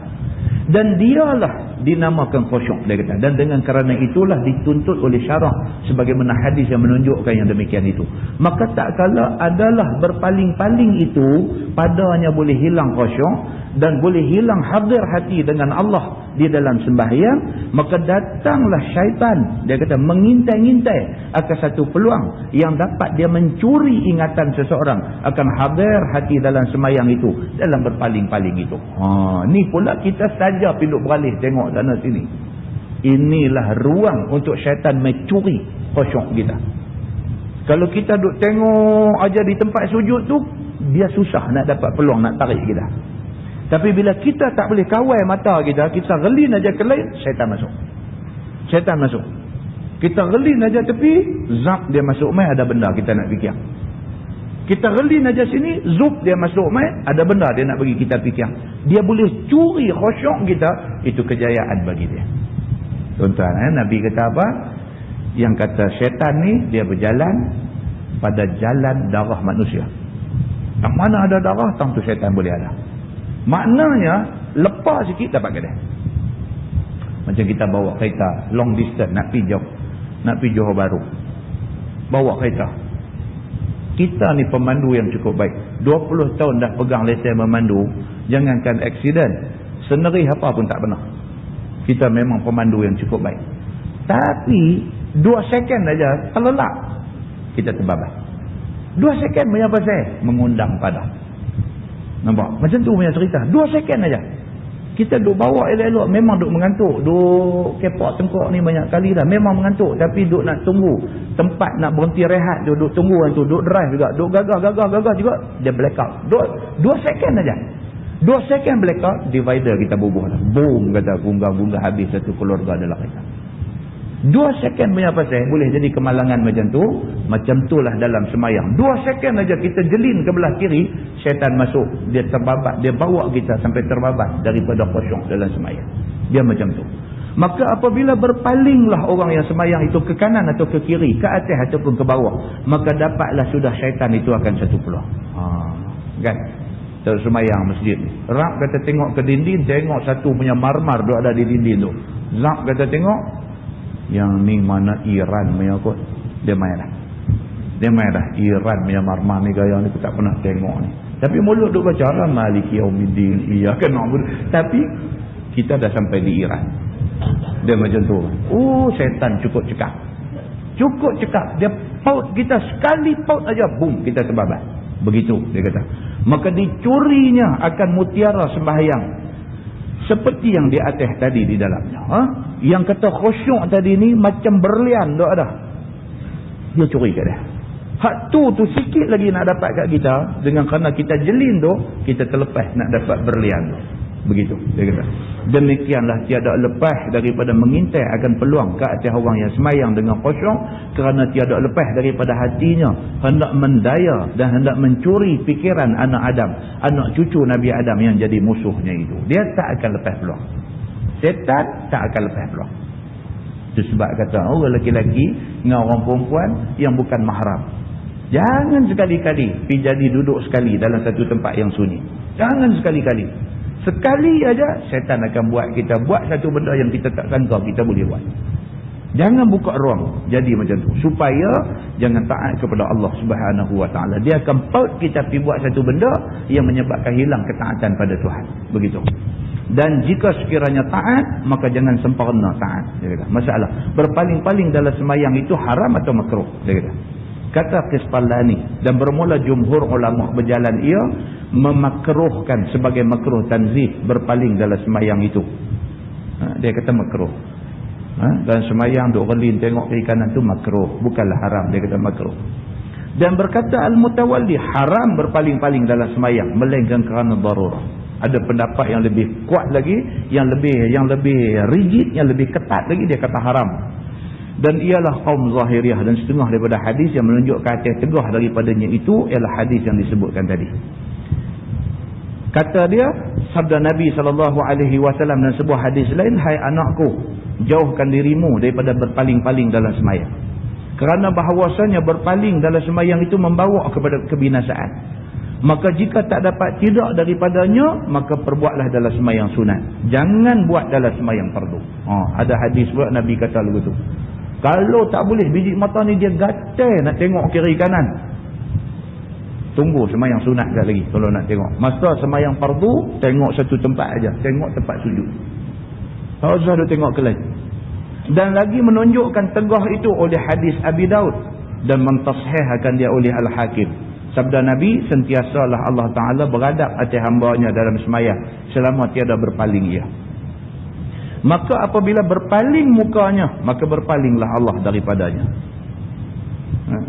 Dan dialah dinamakan khusyuk, dia kata. Dan dengan kerana itulah dituntut oleh syarak sebagaimana hadis yang menunjukkan yang demikian itu. Maka tak kala adalah berpaling-paling itu padanya boleh hilang khusyuk dan boleh hilang hadir hati dengan Allah di dalam sembahyang, maka datanglah syaitan, dia kata, mengintai-intai akan satu peluang yang dapat dia mencuri ingatan seseorang akan hadir hati dalam sembahyang itu, dalam berpaling-paling itu. Ni pula kita saja pinduk beralih tengok sana sini. Inilah ruang untuk syaitan mencuri khusyuk kita. Kalau kita duk tengok aja di tempat sujud tu, dia susah nak dapat peluang nak tarik kita. Tapi bila kita tak boleh kawal mata kita, kita relin aja ke lain, syaitan masuk. Syaitan masuk. Kita relin aja tepi, zap dia masuk mai, ada benda kita nak fikir. Kita relin aja sini, zup dia masuk mai, ada benda dia nak bagi kita fikir. Dia boleh curi khusyuk kita, itu kejayaan bagi dia. Tuan-tuan, Nabi kata apa? Yang kata syaitan ni dia berjalan pada jalan darah manusia. Yang mana ada darah, tentu syaitan boleh ada. Maknanya lepas sikit dapat kedai. Macam kita bawa kereta long distance nak pergi jauh, nak pergi Johor Bahru, bawa kereta. Kita ni pemandu yang cukup baik, 20 tahun dah pegang lesen memandu. Jangankan aksiden, senerih apa pun tak pernah. Kita memang pemandu yang cukup baik. Tapi 2 second aja terlelap, kita terbabas. 2 second punya pasal mengundang padah. Nampak? Macam tu punya cerita. 2 second aja. Kita duk bawa elok-elok, memang duk mengantuk. Duk kepak tengkok ni banyak kali dah. Memang mengantuk. Tapi duk nak tunggu tempat nak berhenti rehat. Duk tunggu tu. Duk drive juga. Duk gagah juga. Dia blackout. 2 second aja. 2 second blackout, divider kita bubuh lah. Boom, kata bunga-bunga habis satu keluarga dalam kereta. 2 second punya pasal boleh jadi kemalangan macam tu. Macam itulah dalam semayang. 2 second aja kita jelin ke belah kiri, syaitan masuk, dia terbabat, dia bawa kita sampai terbabat daripada khusyuk dalam semayang. Dia macam tu. Maka apabila berpalinglah orang yang semayang itu ke kanan atau ke kiri, ke atas ataupun ke bawah, maka dapatlah sudah syaitan itu akan satu peluang. Kan? Terus semayang masjid. Rap kata tengok ke dinding, tengok satu punya marmar duk ada di dinding tu. Zap kata tengok, yang ni mana Iran punya kot. Dia main dah. Dia main dah. Iran punya marmar ni gaya ni aku tak pernah tengok ni. Tapi mulut duk baca lah Maliki Yaumiddin. Iya kan. Tapi kita dah sampai di Iran. Dia macam tu. Syaitan cukup cekap. Cukup cekap. Dia paut kita sekali paut aja, boom, kita terbabat. Begitu dia kata. Maka dicurinya akan mutiara sembahyang. Seperti yang di atas tadi di dalamnya. Yang kata khusyuk tadi ni macam berlian tak ada. Dia curi kat dia. Hak tu sikit lagi nak dapat kat kita. Dengan kerana kita jelin tu, kita terlepas nak dapat berlian tu. Begitu dia kata. Demikianlah tiada lepas daripada mengintai akan peluang ke atas orang yang semayang dengan khusyuk, kerana tiada lepas daripada hatinya hendak mendaya dan hendak mencuri fikiran anak Adam, anak cucu Nabi Adam yang jadi musuhnya itu. Dia tak akan lepas peluang. Setan tak akan lepas peluang. Itu sebab kata orang lelaki dengan orang perempuan yang bukan mahram, jangan sekali-kali pergi jadi duduk sekali dalam satu tempat yang sunyi. Jangan sekali-kali. Sekali aja syaitan akan buat kita buat satu benda yang kita tak sangka kita boleh buat. Jangan buka ruang jadi macam tu, supaya jangan taat kepada Allah Subhanahu Wa Taala. Dia akan paut kita pergi buat satu benda yang menyebabkan hilang ketaatan pada Tuhan. Begitu. Dan jika sekiranya taat, maka jangan sempurna taat. Dia kata. Masalah berpaling-paling dalam semayang itu haram atau makruh? Dia kata. Kata Qisqalani, dan bermula jumhur ulama berjalan ia memakruhkan sebagai makruh tanzih berpaling dalam semayang itu. Dia kata makruh. Dan semayang duk relin tengok kiri kanan tu makruh, bukanlah haram. Dia kata makruh. Dan berkata Al-Mutawalli, haram berpaling-paling dalam semayang melainkan kerana darurah. Ada pendapat yang lebih kuat lagi, yang lebih rigid, yang lebih ketat lagi, dia kata haram. Dan ialah kaum Zahiriyah, dan setengah daripada hadis yang menunjukkan atas tegah daripadanya itu ialah hadis yang disebutkan tadi. Kata dia, sabda Nabi SAW dalam sebuah hadis lain, hai anakku, jauhkan dirimu daripada berpaling-paling dalam sembahyang. Kerana bahawasanya berpaling dalam sembahyang itu membawa kepada kebinasaan. Maka jika tak dapat tidak daripadanya, maka perbuatlah dalam sembahyang sunat. Jangan buat dalam sembahyang fardu. Ada hadis pula Nabi kata lagu tu. Kalau tak boleh, biji mata ni dia gatal nak tengok kiri kanan, tunggu sembahyang sunat sekejap lagi kalau nak tengok. Masa sembahyang fardu, tengok satu tempat aja, tengok tempat sujud. Tak usah duk tengok ke lain. Dan lagi menunjukkan tegah itu oleh hadis Abi Daud dan mentashihkan dia oleh Al-Hakim. Sabda Nabi, sentiasalah Allah Ta'ala beradab atas hambanya dalam sembahyang selama tiada berpaling ia. Maka apabila berpaling mukanya, maka berpalinglah Allah daripadanya.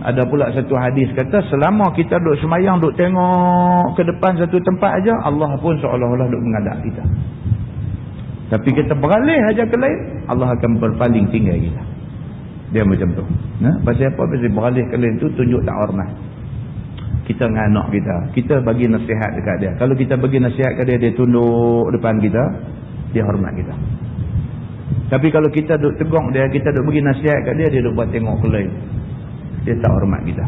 Ada pula satu hadis kata, selama kita duduk sembahyang, duduk tengok ke depan satu tempat aja, Allah pun seolah-olah duduk mengadap kita. Tapi kita beralih aja ke lain, Allah akan berpaling tinggal kita. Dia macam tu. Pasal apa? Pasal beralih ke lain tu tunjuk tak hormat. Kita dengan anak kita bagi nasihat dekat dia. Kalau kita bagi nasihat ke dia, dia tunduk depan kita, dia hormat kita. Tapi kalau kita duk tegur dia, kita duk bagi nasihat kat dia, dia duk buat tengok ke lain, dia tak hormat kita.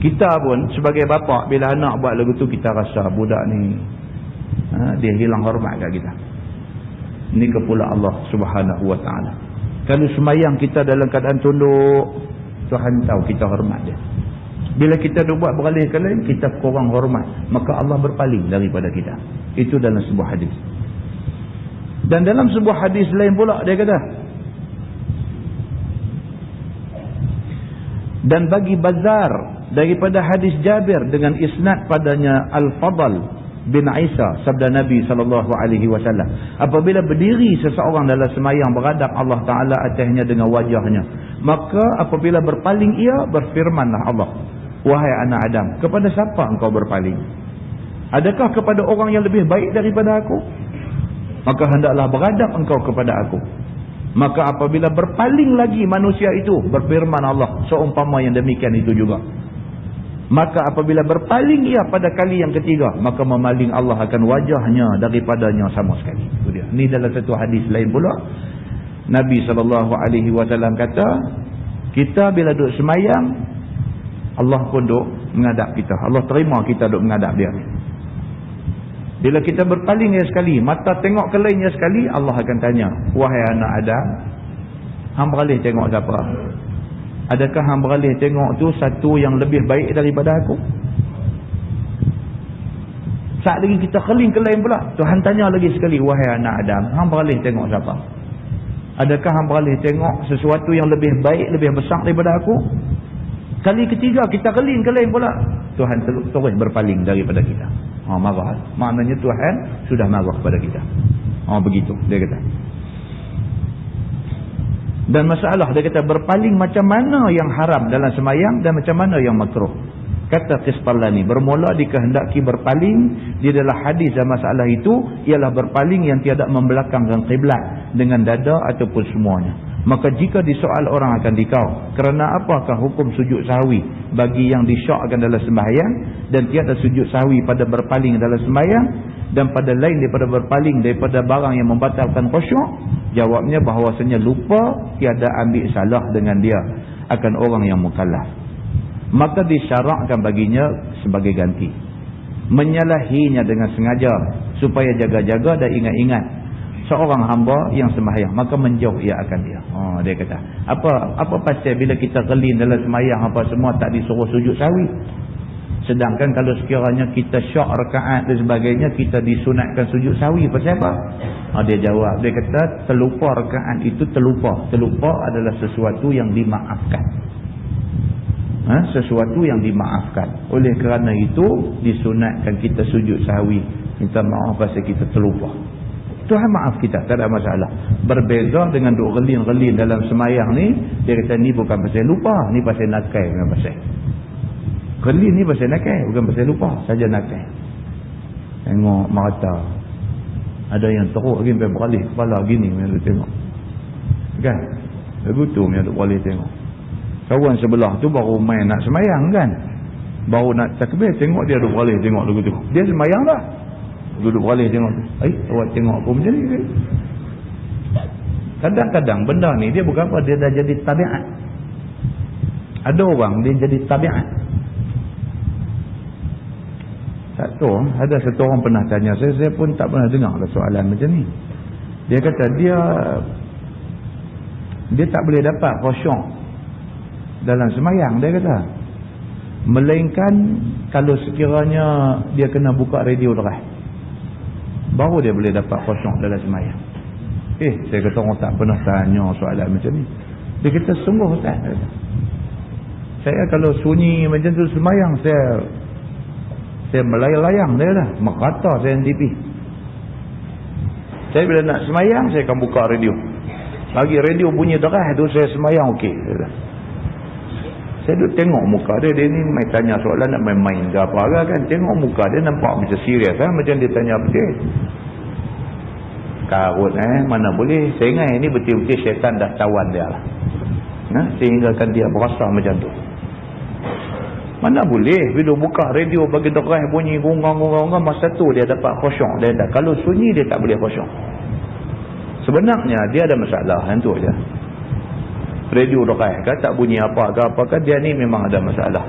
Kita pun sebagai bapa, bila anak buat lagu tu, kita rasa budak ni dia hilang hormat kat kita. Ini kepula Allah Subhanahu Wa Ta'ala. Kalau sembahyang kita dalam keadaan tunduk, Tuhan tahu kita hormat dia. Bila kita buat beralih ke lain, kita kurang hormat, maka Allah berpaling daripada kita. Itu dalam sebuah hadis. Dan dalam sebuah hadis lain pula dia kata, dan bagi Bazar daripada hadis Jabir dengan isnad padanya Al-Fadl bin Isa, sabda Nabi SAW, apabila berdiri seseorang dalam sembahyang beradab Allah Ta'ala atasnya dengan wajahnya, maka apabila berpaling ia, berfirmanlah Allah, wahai anak Adam, kepada siapa engkau berpaling? Adakah kepada orang yang lebih baik daripada aku? Maka hendaklah beradab engkau kepada aku. Maka apabila berpaling lagi manusia itu, berfirman Allah, seumpama yang demikian itu juga. Maka apabila berpaling ia pada kali yang ketiga, maka memaling Allah akan wajahnya daripadanya sama sekali. Itu dia. Ini dalam satu hadis lain pula, Nabi SAW kata, kita bila duduk semayang, Allah pun duk menghadap kita. Allah terima kita duk menghadap dia. Bila kita berpaling ya sekali, mata tengok ke lain ya sekali, Allah akan tanya, wahai anak Adam, hang beralih tengok siapa? Adakah hang beralih tengok tu satu yang lebih baik daripada aku? Saat lagi kita keling ke lain pula, Tuhan tanya lagi sekali, wahai anak Adam, hang beralih tengok siapa? Adakah hang beralih tengok sesuatu yang lebih baik, lebih besar daripada aku? Kali ketiga kita keling ke lain pula, Tuhan terus berpaling daripada kita. Marah. Maknanya Tuhan sudah marah kepada kita. Begitu dia kata. Dan masalah dia kata, berpaling macam mana yang haram dalam sembahyang dan macam mana yang makruh. Kata Qisṭallani, bermula dikehendaki berpaling di dalam hadis dan masalah itu ialah berpaling yang tiada membelakangkan kiblat dengan dada ataupun semuanya. Maka jika disoal orang akan dikau, kerana apakah hukum sujud sahwi bagi yang disyakkan dalam sembahyang dan tiada sujud sahwi pada berpaling dalam sembahyang dan pada lain daripada berpaling daripada barang yang membatalkan khusyuk? Jawabnya bahawasanya lupa tiada ambil salah dengan dia akan orang yang mukallaf. Maka disyarakkan baginya sebagai ganti, menyalahinya dengan sengaja supaya jaga-jaga dan ingat-ingat seorang hamba yang sembahyang, maka menjauh ia akan dia. Dia kata, apa pasal bila kita kelin dalam sembahyang apa semua tak disuruh sujud sahwi? Sedangkan kalau sekiranya kita syak rakaat dan sebagainya, kita disunatkan sujud sahwi, pasal apa? Dia jawab, dia kata terlupa rakaat itu terlupa adalah sesuatu yang dimaafkan. Sesuatu yang dimaafkan. Oleh kerana itu disunatkan kita sujud sahwi, minta maaf pasal kita terlupa. Tuhan maaf kita, tak ada masalah. Berbeza dengan duk relin-relin dalam semayang ni, dia kata ni bukan pasal lupa, ni pasal nakai dengan pasal. Relin ni pasal nakai, bukan pasal lupa, saja nakai. Tengok mata, ada yang teruk lagi sampai beralih kepala gini, yang duk tengok. Kan? Begitu yang duk beralih tengok. Kawan sebelah tu baru main nak semayang kan, baru nak takbir, tengok dia duk beralih tengok lagu tu. Dia semayang dah, duduk balik tengok. Awak tengok aku macam ni. Kadang-kadang benda ni dia bukan apa, dia dah jadi tabiat. Ada orang dia jadi tabiat. Tak tahu, ada satu orang pernah tanya saya pun tak pernah dengar soalan macam ni. Dia kata dia tak boleh dapat khusyuk dalam semayang, dia kata. Melainkan kalau sekiranya dia kena buka radio deras, baru dia boleh dapat khusyuk dalam semayang. Saya kata orang tak pernah tanya soalan macam ni. Dia kata sungguh Ustaz. Saya kalau sunyi macam tu semayang, saya melayang-layang dia dah. Merata saya NTP. Saya bila nak semayang, saya akan buka radio. Bagi radio bunyi deras tu, saya semayang okey. Saya duduk tengok muka dia ni main tanya soalan nak main-main ke apa kan. Tengok muka dia nampak macam serius macam dia tanya betul. Karut mana boleh. Saya ingat ini betul-betul syaitan dah tawan dia lah. Sehinggakan dia berasa macam tu. Mana boleh bila buka radio bagi deras bunyi gungang-gungang, masa tu dia dapat khusyuk. Kalau sunyi dia tak boleh khusyuk. Sebenarnya dia ada masalah, yang tu aja. Radio deras kan tak bunyi apa ke dia ni memang ada masalah.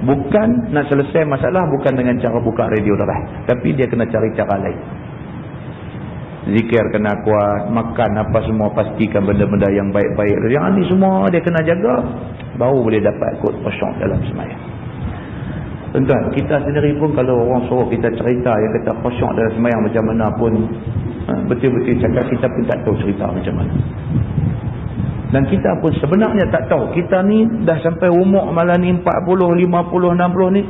Bukan nak selesai masalah bukan dengan cara buka radio deras, tapi dia kena cari cara lain. Zikir kena kuat, makan apa semua pastikan benda-benda yang baik-baik. Yang ni semua dia kena jaga, baru boleh dapat kot khusyuk dalam sembahyang. Tuan-tuan, kita sendiri pun kalau orang suruh kita cerita yang kata khusyuk dalam sembahyang macam mana pun, betul-betul cakap kita pun tak tahu cerita macam mana. Dan kita pun sebenarnya tak tahu. Kita ni dah sampai umur malam ni 40, 50, 60 ni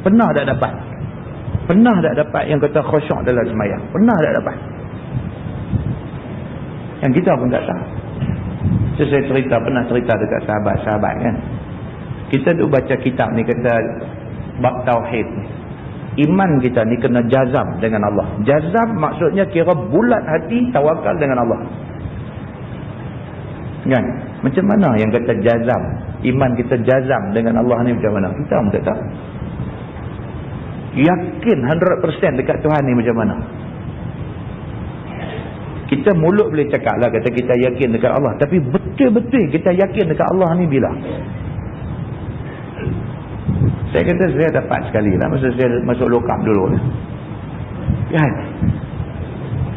pernah tak dapat? Pernah tak dapat yang kata khusyuk dalam sembahyang? Pernah tak dapat? Yang kita pun tak tahu. Saya pernah cerita dekat sahabat-sahabat kan. Kita duk baca kitab ni kata bab tauhid ni. Iman kita ni kena jazam dengan Allah. Jazam maksudnya kira bulat hati tawakal dengan Allah. Kan? Macam mana yang kata jazam? Iman kita jazam dengan Allah ni macam mana? Kita pun tak tahu. Yakin 100% dekat Tuhan ni macam mana? Kita mulut boleh cakap lah kata kita yakin dekat Allah. Tapi betul-betul kita yakin dekat Allah ni bila? Saya kata saya dapat sekali lah masa saya masuk lokap dulu. Kan?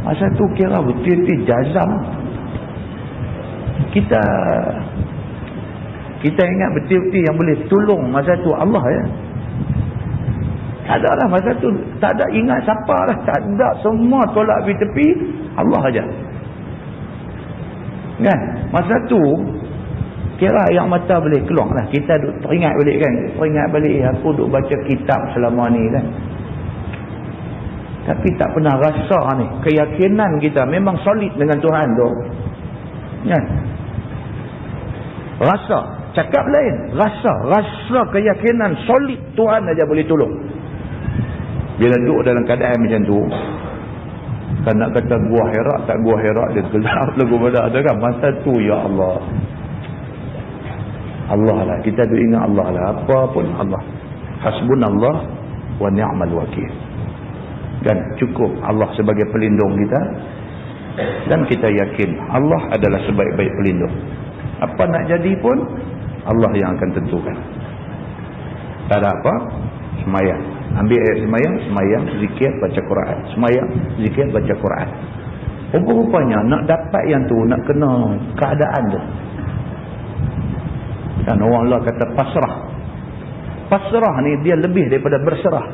Masa tu kira betul-betul jazam. Kita ingat betul-betul yang boleh tolong masa tu Allah ya. Tak ada lah masa tu, tak ada ingat siapa lah, tak ada, semua tolak pergi tepi Allah aja. Kan? Masa tu kira yang mata boleh keluar lah. Kita duk teringat balik kan, teringat balik aku duk baca kitab selama ni kan. Tapi tak pernah rasa ni, keyakinan kita memang solid dengan Tuhan tu. Kan? Rasa, cakap lain, rasa keyakinan solid Tuhan aja boleh tolong. Bila duduk dalam keadaan macam tu, kan nak kata gua Hira, tak gua Hira dia gelap lagu pada ada kan. Masa tu ya Allah, Allah lah, kita duk ingat Allah lah, apa pun Allah. Hasbunallah wa ni'mal wakil. Kan, cukup Allah sebagai pelindung kita. Dan kita yakin Allah adalah sebaik-baik pelindung. Apa nak jadi pun Allah yang akan tentukan. Tak ada apa? Semayang. Ambil ayat semayang, zikir, baca Quran. Semayang, zikir, baca Quran. Rupa-rupanya nak dapat yang tu, nak kena keadaan tu. Dan orang Allah kata pasrah. Pasrah ni dia lebih daripada berserah.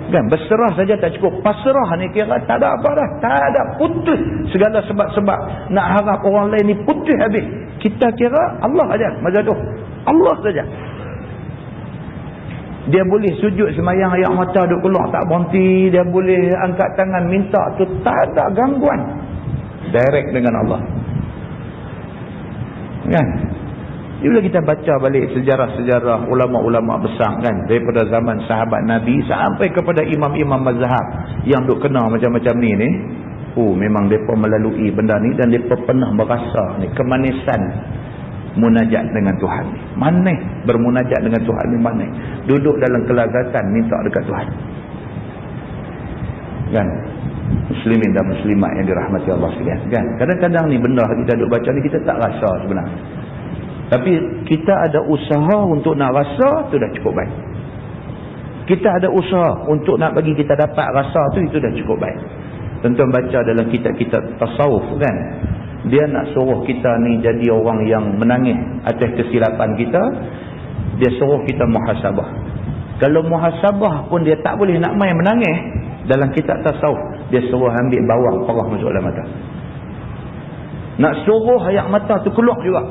Kan, berserah saja tak cukup. Pasrah ni kira tak ada apa dah. Tak ada, putus segala sebab-sebab. Nak harap orang lain ni putus habis. Kita kira Allah aja macam tu. Allah saja. Dia boleh sujud semayang ayat mata duk keluar tak berhenti. Dia boleh angkat tangan minta tu. Tak ada gangguan. Direct dengan Allah. Kan? Bila kita baca balik sejarah-sejarah ulama-ulama besar kan, daripada zaman sahabat Nabi sampai kepada imam-imam mazhab yang duk kena macam-macam ni memang mereka melalui benda ni dan mereka pernah merasa ni kemanisan munajat dengan Tuhan ni. Manis bermunajat dengan Tuhan ni, manis. Duduk dalam kelazatan minta dekat Tuhan. Kan? Muslimin dan muslimat yang dirahmati Allah sekalian. Kan? Kadang-kadang ni benda kita duk baca ni kita tak rasa sebenarnya. Tapi kita ada usaha untuk nak rasa, tu dah cukup baik. Kita ada usaha untuk nak bagi kita dapat rasa tu, itu dah cukup baik. Tuan-tuan baca dalam kitab-kitab tasawuf kan, dia nak suruh kita ni jadi orang yang menangis atas kesilapan kita. Dia suruh kita muhasabah. Kalau muhasabah pun dia tak boleh nak main menangis, dalam kitab tasawuf dia suruh ambil bawang perah masuk dalam mata. Nak suruh air mata tu keluar juga.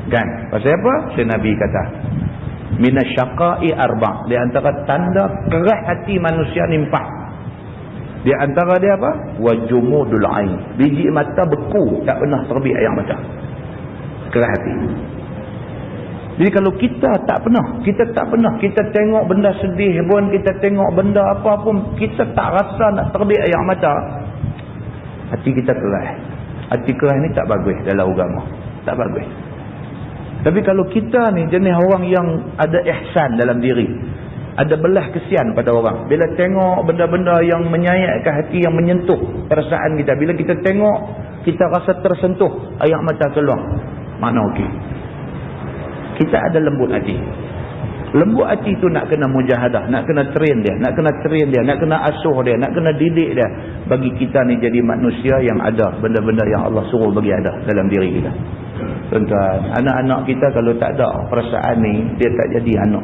Kan? Pasal apa? Nabi kata minasyaqa'i arba', di antara tanda keras hati manusia ni 4. Di antara dia apa? Wajumudul ain, biji mata beku, tak pernah terbit air mata. Keras hati. Jadi kalau kita tak pernah kita tengok benda sedih pun, kita tengok benda apa pun, kita tak rasa nak terbit air mata, hati kita keras. Hati keras ni tak bagus dalam agama, tak bagus. Tapi kalau kita ni jenis orang yang ada ihsan dalam diri, ada belah kesian pada orang, bila tengok benda-benda yang menyayatkan hati, yang menyentuh perasaan kita, bila kita tengok kita rasa tersentuh, air mata keluar, mana okey. Kita ada lembut hati. Lembut hati tu nak kena mujahadah, nak kena train dia, nak kena asuh dia, nak kena didik dia, bagi kita ni jadi manusia yang ada benda-benda yang Allah suruh bagi ada dalam diri kita. Tuan-tuan, anak-anak kita kalau tak ada perasaan ni, dia tak jadi anak.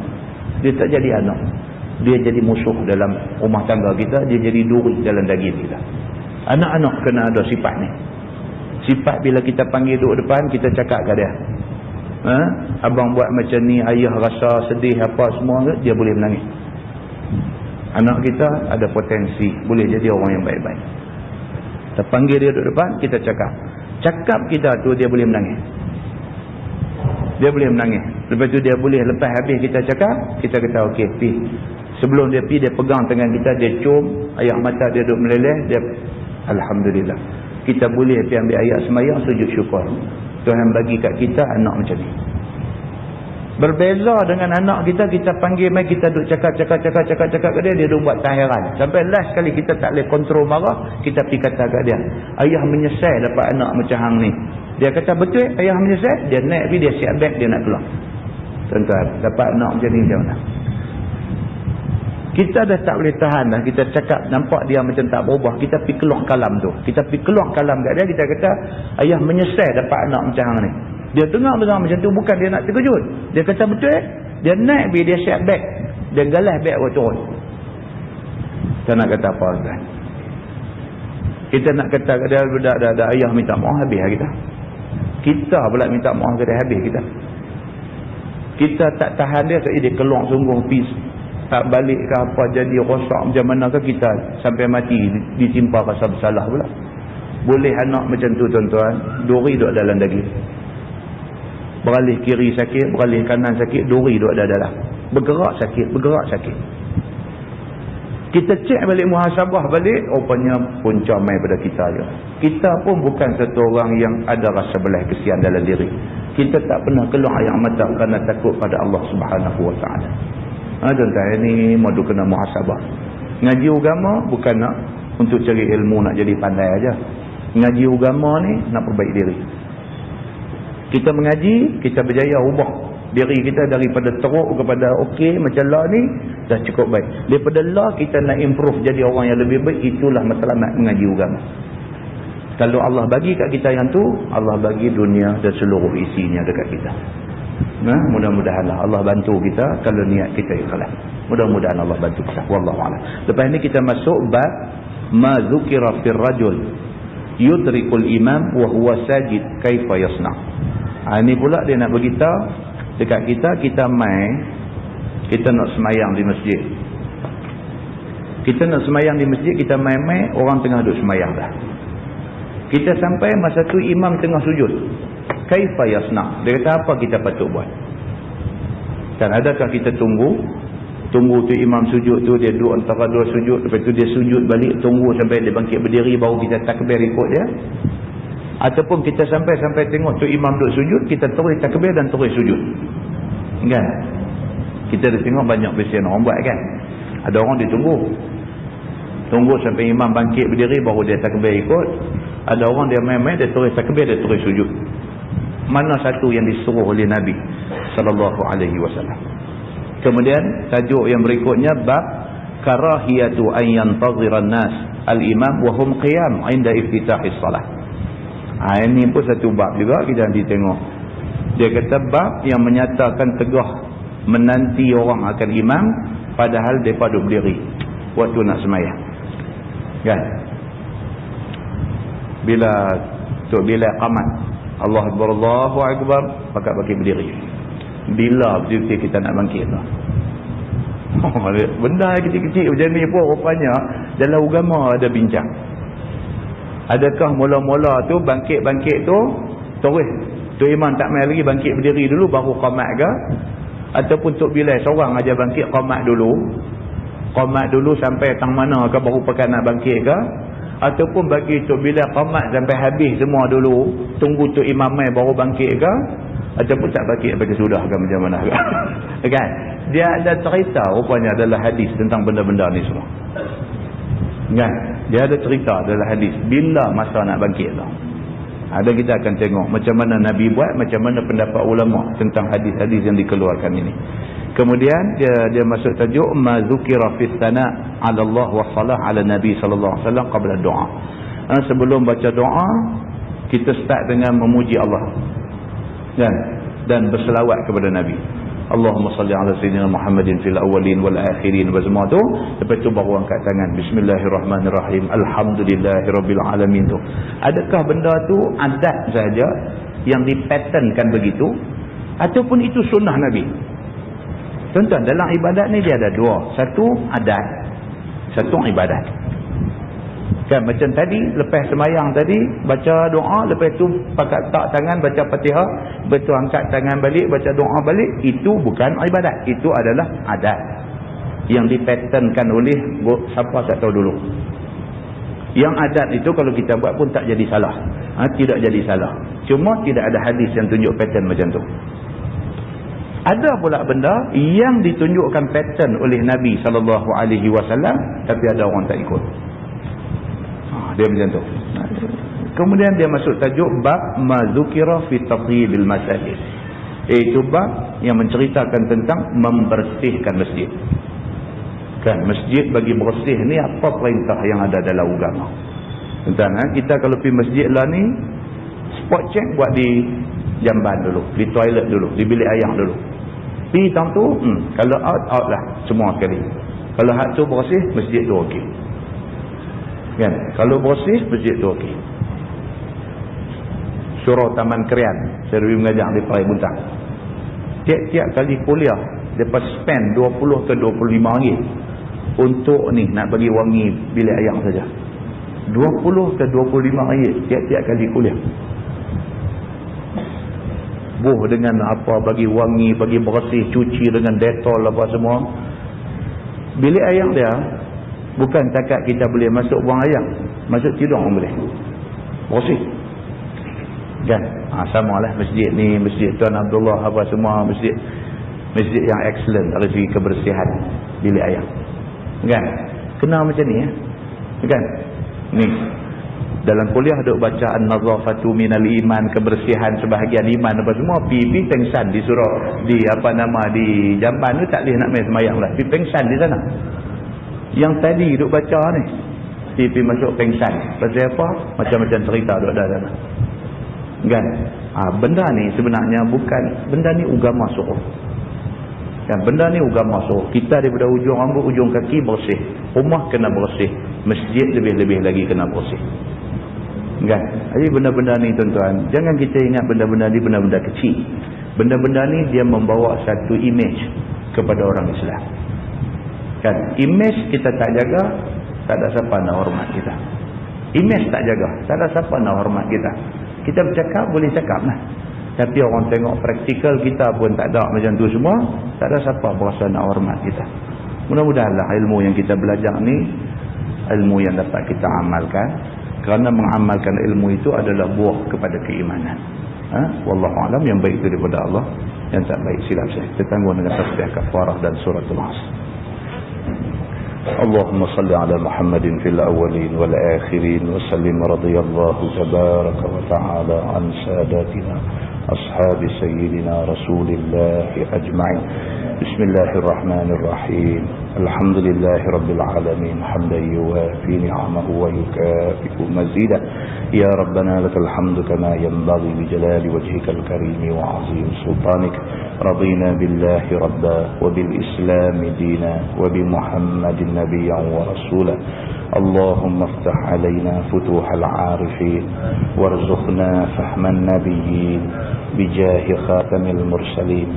Dia jadi musuh dalam rumah tangga kita, dia jadi duri dalam daging kita. Anak-anak kena ada sifat ni. Sifat bila kita panggil duduk depan, kita cakap kat dia, abang buat macam ni, ayah rasa sedih apa semua, dia boleh menangis. Anak kita ada potensi boleh jadi orang yang baik-baik. Kita panggil dia duduk depan, kita cakap kita tu, dia boleh menangis. Lepas tu dia boleh, lepas habis kita cakap, kita kata okey, pi. Sebelum dia pi, dia pegang tangan kita, dia cium, air mata dia duduk meleleh, dia alhamdulillah. Kita boleh pi ambil ayat semayang, sujud syukur. Tuhan bagi kat kita anak macam ni. Berbeza dengan anak kita, kita panggil mai, kita duk cakap ke dia, dia duk buat tahiran. Sampai last kali kita tak boleh kontrol marah, kita pergi kata kat dia, ayah menyesal dapat anak macam hang ni. Dia kata betul, ayah menyesal, dia naik pergi, dia siap beg, dia nak keluar. Tuan-tuan, dapat anak macam ni macam mana? Kita dah tak boleh tahan dah, kita cakap nampak dia macam tak berubah, kita pergi keluar kalam tu. Kita pergi keluar kalam kat dia, kita kata ayah menyesal dapat anak macam hang ni. Dia dengar macam tu, bukan dia nak terkejut. Dia kata betul, dia naik pergi, dia siap beg, dia galas beg buat turun. Kita nak kata apa tuan? Kita nak kata kat dia, dah ayah minta maaf, habis kita. Kita pula minta maaf kat dia, habis kita. Kita tak tahan dia, dia keluar sungguh pis, tak balik ke apa, jadi rosak macam mana ke, kita sampai mati ditimpa rasa bersalah pula. Boleh anak macam tu tuan-tuan, duri duduk dalam daging. Beralih kiri sakit, beralih kanan sakit, duri duduk dalam. Bergerak sakit. Kita cek balik, muhasabah balik, rupanya punca mai pada kita je. Kita pun bukan satu orang yang ada rasa belah kesian dalam diri. Kita tak pernah keluar air mata kerana takut pada Allah Subhanahu Wa Taala. Tuan-tuan, ini modu kena muhasabah. Ngaji agama bukan nak untuk cari ilmu, nak jadi pandai aja. Ngaji agama ni nak perbaiki diri. Kita mengaji, kita berjaya ubah diri kita daripada teruk kepada okey macam lah ni, dah cukup baik. Daripada lah kita nak improve jadi orang yang lebih baik, itulah matlamat mengaji agama. Kalau Allah bagi kat kita yang tu, Allah bagi dunia dan seluruh isinya dekat kita. Mudah-mudahan Allah bantu kita kalau niat kita ikhlas. Mudah-mudahan Allah bantu kita. Wallahu a'lam. Lepas ni kita masuk bab ma dzukira fir rajul yudrikul imam wa huwa sajid kaifa yasna. Ini pula dia nak beritahu dekat kita, kita nak semayang di masjid. Kita nak semayang di masjid, kita main-main, orang tengah duduk semayang dah. Kita sampai masa tu imam tengah sujud. Kaifa yasna? Dia kata apa kita patut buat? Dan adakah kita tunggu tu imam sujud tu, dia duduk antara dua sujud, lepas tu dia sujud balik, tunggu sampai dia bangkit berdiri baru kita takbir ikut dia? Ataupun kita sampai tengok tu imam duduk sujud, kita terus takbir dan terus sujud? Kan? Kita dah tengok banyak besian orang buat kan? Ada orang ditunggu. Tunggu sampai imam bangkit berdiri baru dia takbir ikut. Ada orang dia main-main, dia terus takbir, dia terus sujud. Mana satu yang disuruh oleh Nabi sallallahu alaihi wasallam. Kemudian tajuk yang berikutnya bab karahiyatu an yantazira an-nas al-imam wa hum qiyam 'inda iftitahis salah. Ini pun satu bab juga kita nanti tengok. Dia kata bab yang menyatakan tegah menanti orang akan imam padahal mereka duduk berdiri waktu nak sembahyang. Kan? Bila qamat Allah Akbar Allahu Akbar pakat bagi berdiri. Bila betul kita nak bangkit tu. Benda kecil-kecil macam ni pun rupanya dalam agama ada bincang. Adakah mula-mula tu bangkit-bangkit tu terus tu imam tak main lagi bangkit berdiri dulu baru qamat ke? Ataupun Tok Bilal seorang aja bangkit qamat dulu sampai tang mana ke baru pakat nak bangkit ke? Ataupun bagi Tok Bilal qamat sampai habis semua dulu tunggu Tok Imam mai baru bangkit ke? Ataupun tak bangkit bagi sudah ke macam mana ke? Kan? Dia ada cerita rupanya adalah hadis tentang benda-benda ni semua. Kan? Dia ada cerita dalam hadis bila masa nak bangkit tu. Ada kita akan tengok macam mana Nabi buat, macam mana pendapat ulama tentang hadis-hadis yang dikeluarkan ini. Kemudian dia masuk tajuk ma dzukira fi tsana' 'ala Allah wa salah 'ala Nabi sallallahu alaihi wasallam qabla doa. Sebelum baca doa kita start dengan memuji Allah. Dan berselawat kepada Nabi. Allahumma salli ala sayyidina Muhammadin fil awwalin wal akhirin wa semua tu. Lepas tu baru angkat tangan bismillahirrahmanirrahim alhamdulillahirabbil alamin tu. Adakah benda tu adat saja yang dipatternkan begitu ataupun itu sunnah Nabi? Tuan-tuan, dalam ibadat ni dia ada dua. Satu adat, satu ibadat. Kan macam tadi lepas sembahyang tadi baca doa, lepas tu pakat tak tangan baca Fatihah, betul angkat tangan balik baca doa balik, itu bukan ibadat, itu adalah adat yang dipatternkan oleh siapa tak tahu dulu. Yang adat itu kalau kita buat pun tak jadi salah. Tidak jadi salah. Cuma tidak ada hadis yang tunjuk pattern macam tu. Ada pula benda yang ditunjukkan pattern oleh Nabi sallallahu alaihi wasallam tapi ada orang tak ikut. Dia macam tu. Kemudian dia masuk tajuk bab mazukira fi taqyibil masajid. Itu bab yang menceritakan tentang membersihkan masjid. Kan masjid bagi bersih ni apa perintah yang ada dalam agama. Tentang kita kalau pergi masjid lah ni spot check buat di jamban dulu, di toilet dulu, di bilik air dulu. Pergi tang tu kalau out lah semua sekali. Kalau hak tu bersih masjid tu okey. Kan? Kalau bersih masjid tu okey. Surau Taman Krian saya lebih mengajar di Parai Buntang. Tiap-tiap kali kuliah lepas spend 20 ke 25 ringgit untuk ni nak bagi wangi bilik air saja. 20 ke 25 ringgit tiap-tiap kali kuliah. Buh dengan apa bagi wangi, bagi bersih, cuci dengan Dettol apa semua. Bilik air dia bukan takat kita boleh masuk buang air, masuk tidur pun boleh. Bersih. Kan? Sama lah masjid ni, Masjid Tuan Abdullah apa semua, masjid yang excellent dari segi kebersihan bilik air. Kan? Kena macam ni ya. Kan? Ni dalam kuliah duk baca an-nazafatu minal iman, kebersihan sebahagian iman apa semua, pi pengsan di surau di apa nama di jamban tu tak boleh nak main sembahyang lah. Pi pengsan di sana. Yang tadi duk baca ni pi masuk pengsan. Pasal apa? Macam-macam cerita duk ada sana. Kan? Benda ni sebenarnya bukan, benda ni agama suruh. Kan? Benda ni agama suruh. Kita daripada ujung rambut, ujung kaki bersih. Rumah kena bersih. Masjid lebih-lebih lagi kena bersih. Kan? Jadi benda-benda ni tuan-tuan, jangan kita ingat benda-benda ni benda-benda kecil. Benda-benda ni dia membawa satu image kepada orang Islam. Kan? Image kita tak jaga, tak ada siapa nak hormat kita. Image tak jaga, tak ada siapa nak hormat kita. Kita bercakap boleh cakap lah, tapi orang tengok praktikal kita pun tak ada macam tu semua, tak ada siapa berasa nak hormat kita. Mudah-mudahanlah ilmu yang kita belajar ni ilmu yang dapat kita amalkan, kerana mengamalkan ilmu itu adalah buah kepada keimanan. Wallahu a'lam, yang baik itu daripada Allah, yang tak baik silap saya. Kita tangguh dengan tasbih kafarah dan suratul Asr. اللهم صل على محمد في الأولين والآخرين وسلم. رضي الله تبارك وتعالى عن ساداتنا أصحاب سيدنا رسول الله أجمعين. بسم الله الرحمن الرحيم. الحمد لله رب العالمين حمدا يوافي نعمه ويكافئ مزيدا. يا ربنا لك الحمد كما ينبغي لجلال وجهك الكريم وعظيم سلطانك. رضينا بالله ربا وبالإسلام دينا وبمحمد نبيا ورسولا. اللهم افتح علينا فتوح العارفين وارزقنا فهم النبيين بجاه خاتم المرسلين.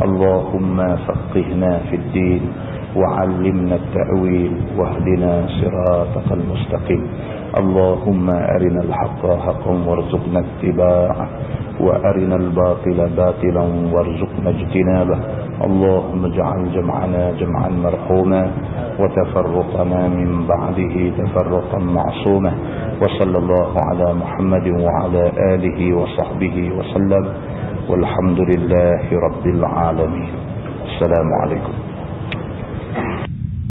اللهم فقهنا في الدين وعلمنا التأويل واهدنا صراطك المستقيم. اللهم أرنا الحق حقا وارزقنا اتباعه وأرنا الباطل باطلا وارزقنا اجتنابه. اللهم اجعل جمعنا جمعا مرحوما وتفرقنا من بعده تفرقا معصوما. وصلى الله على محمد وعلى آله وصحبه وسلم والحمد لله رب العالمين. السلام عليكم.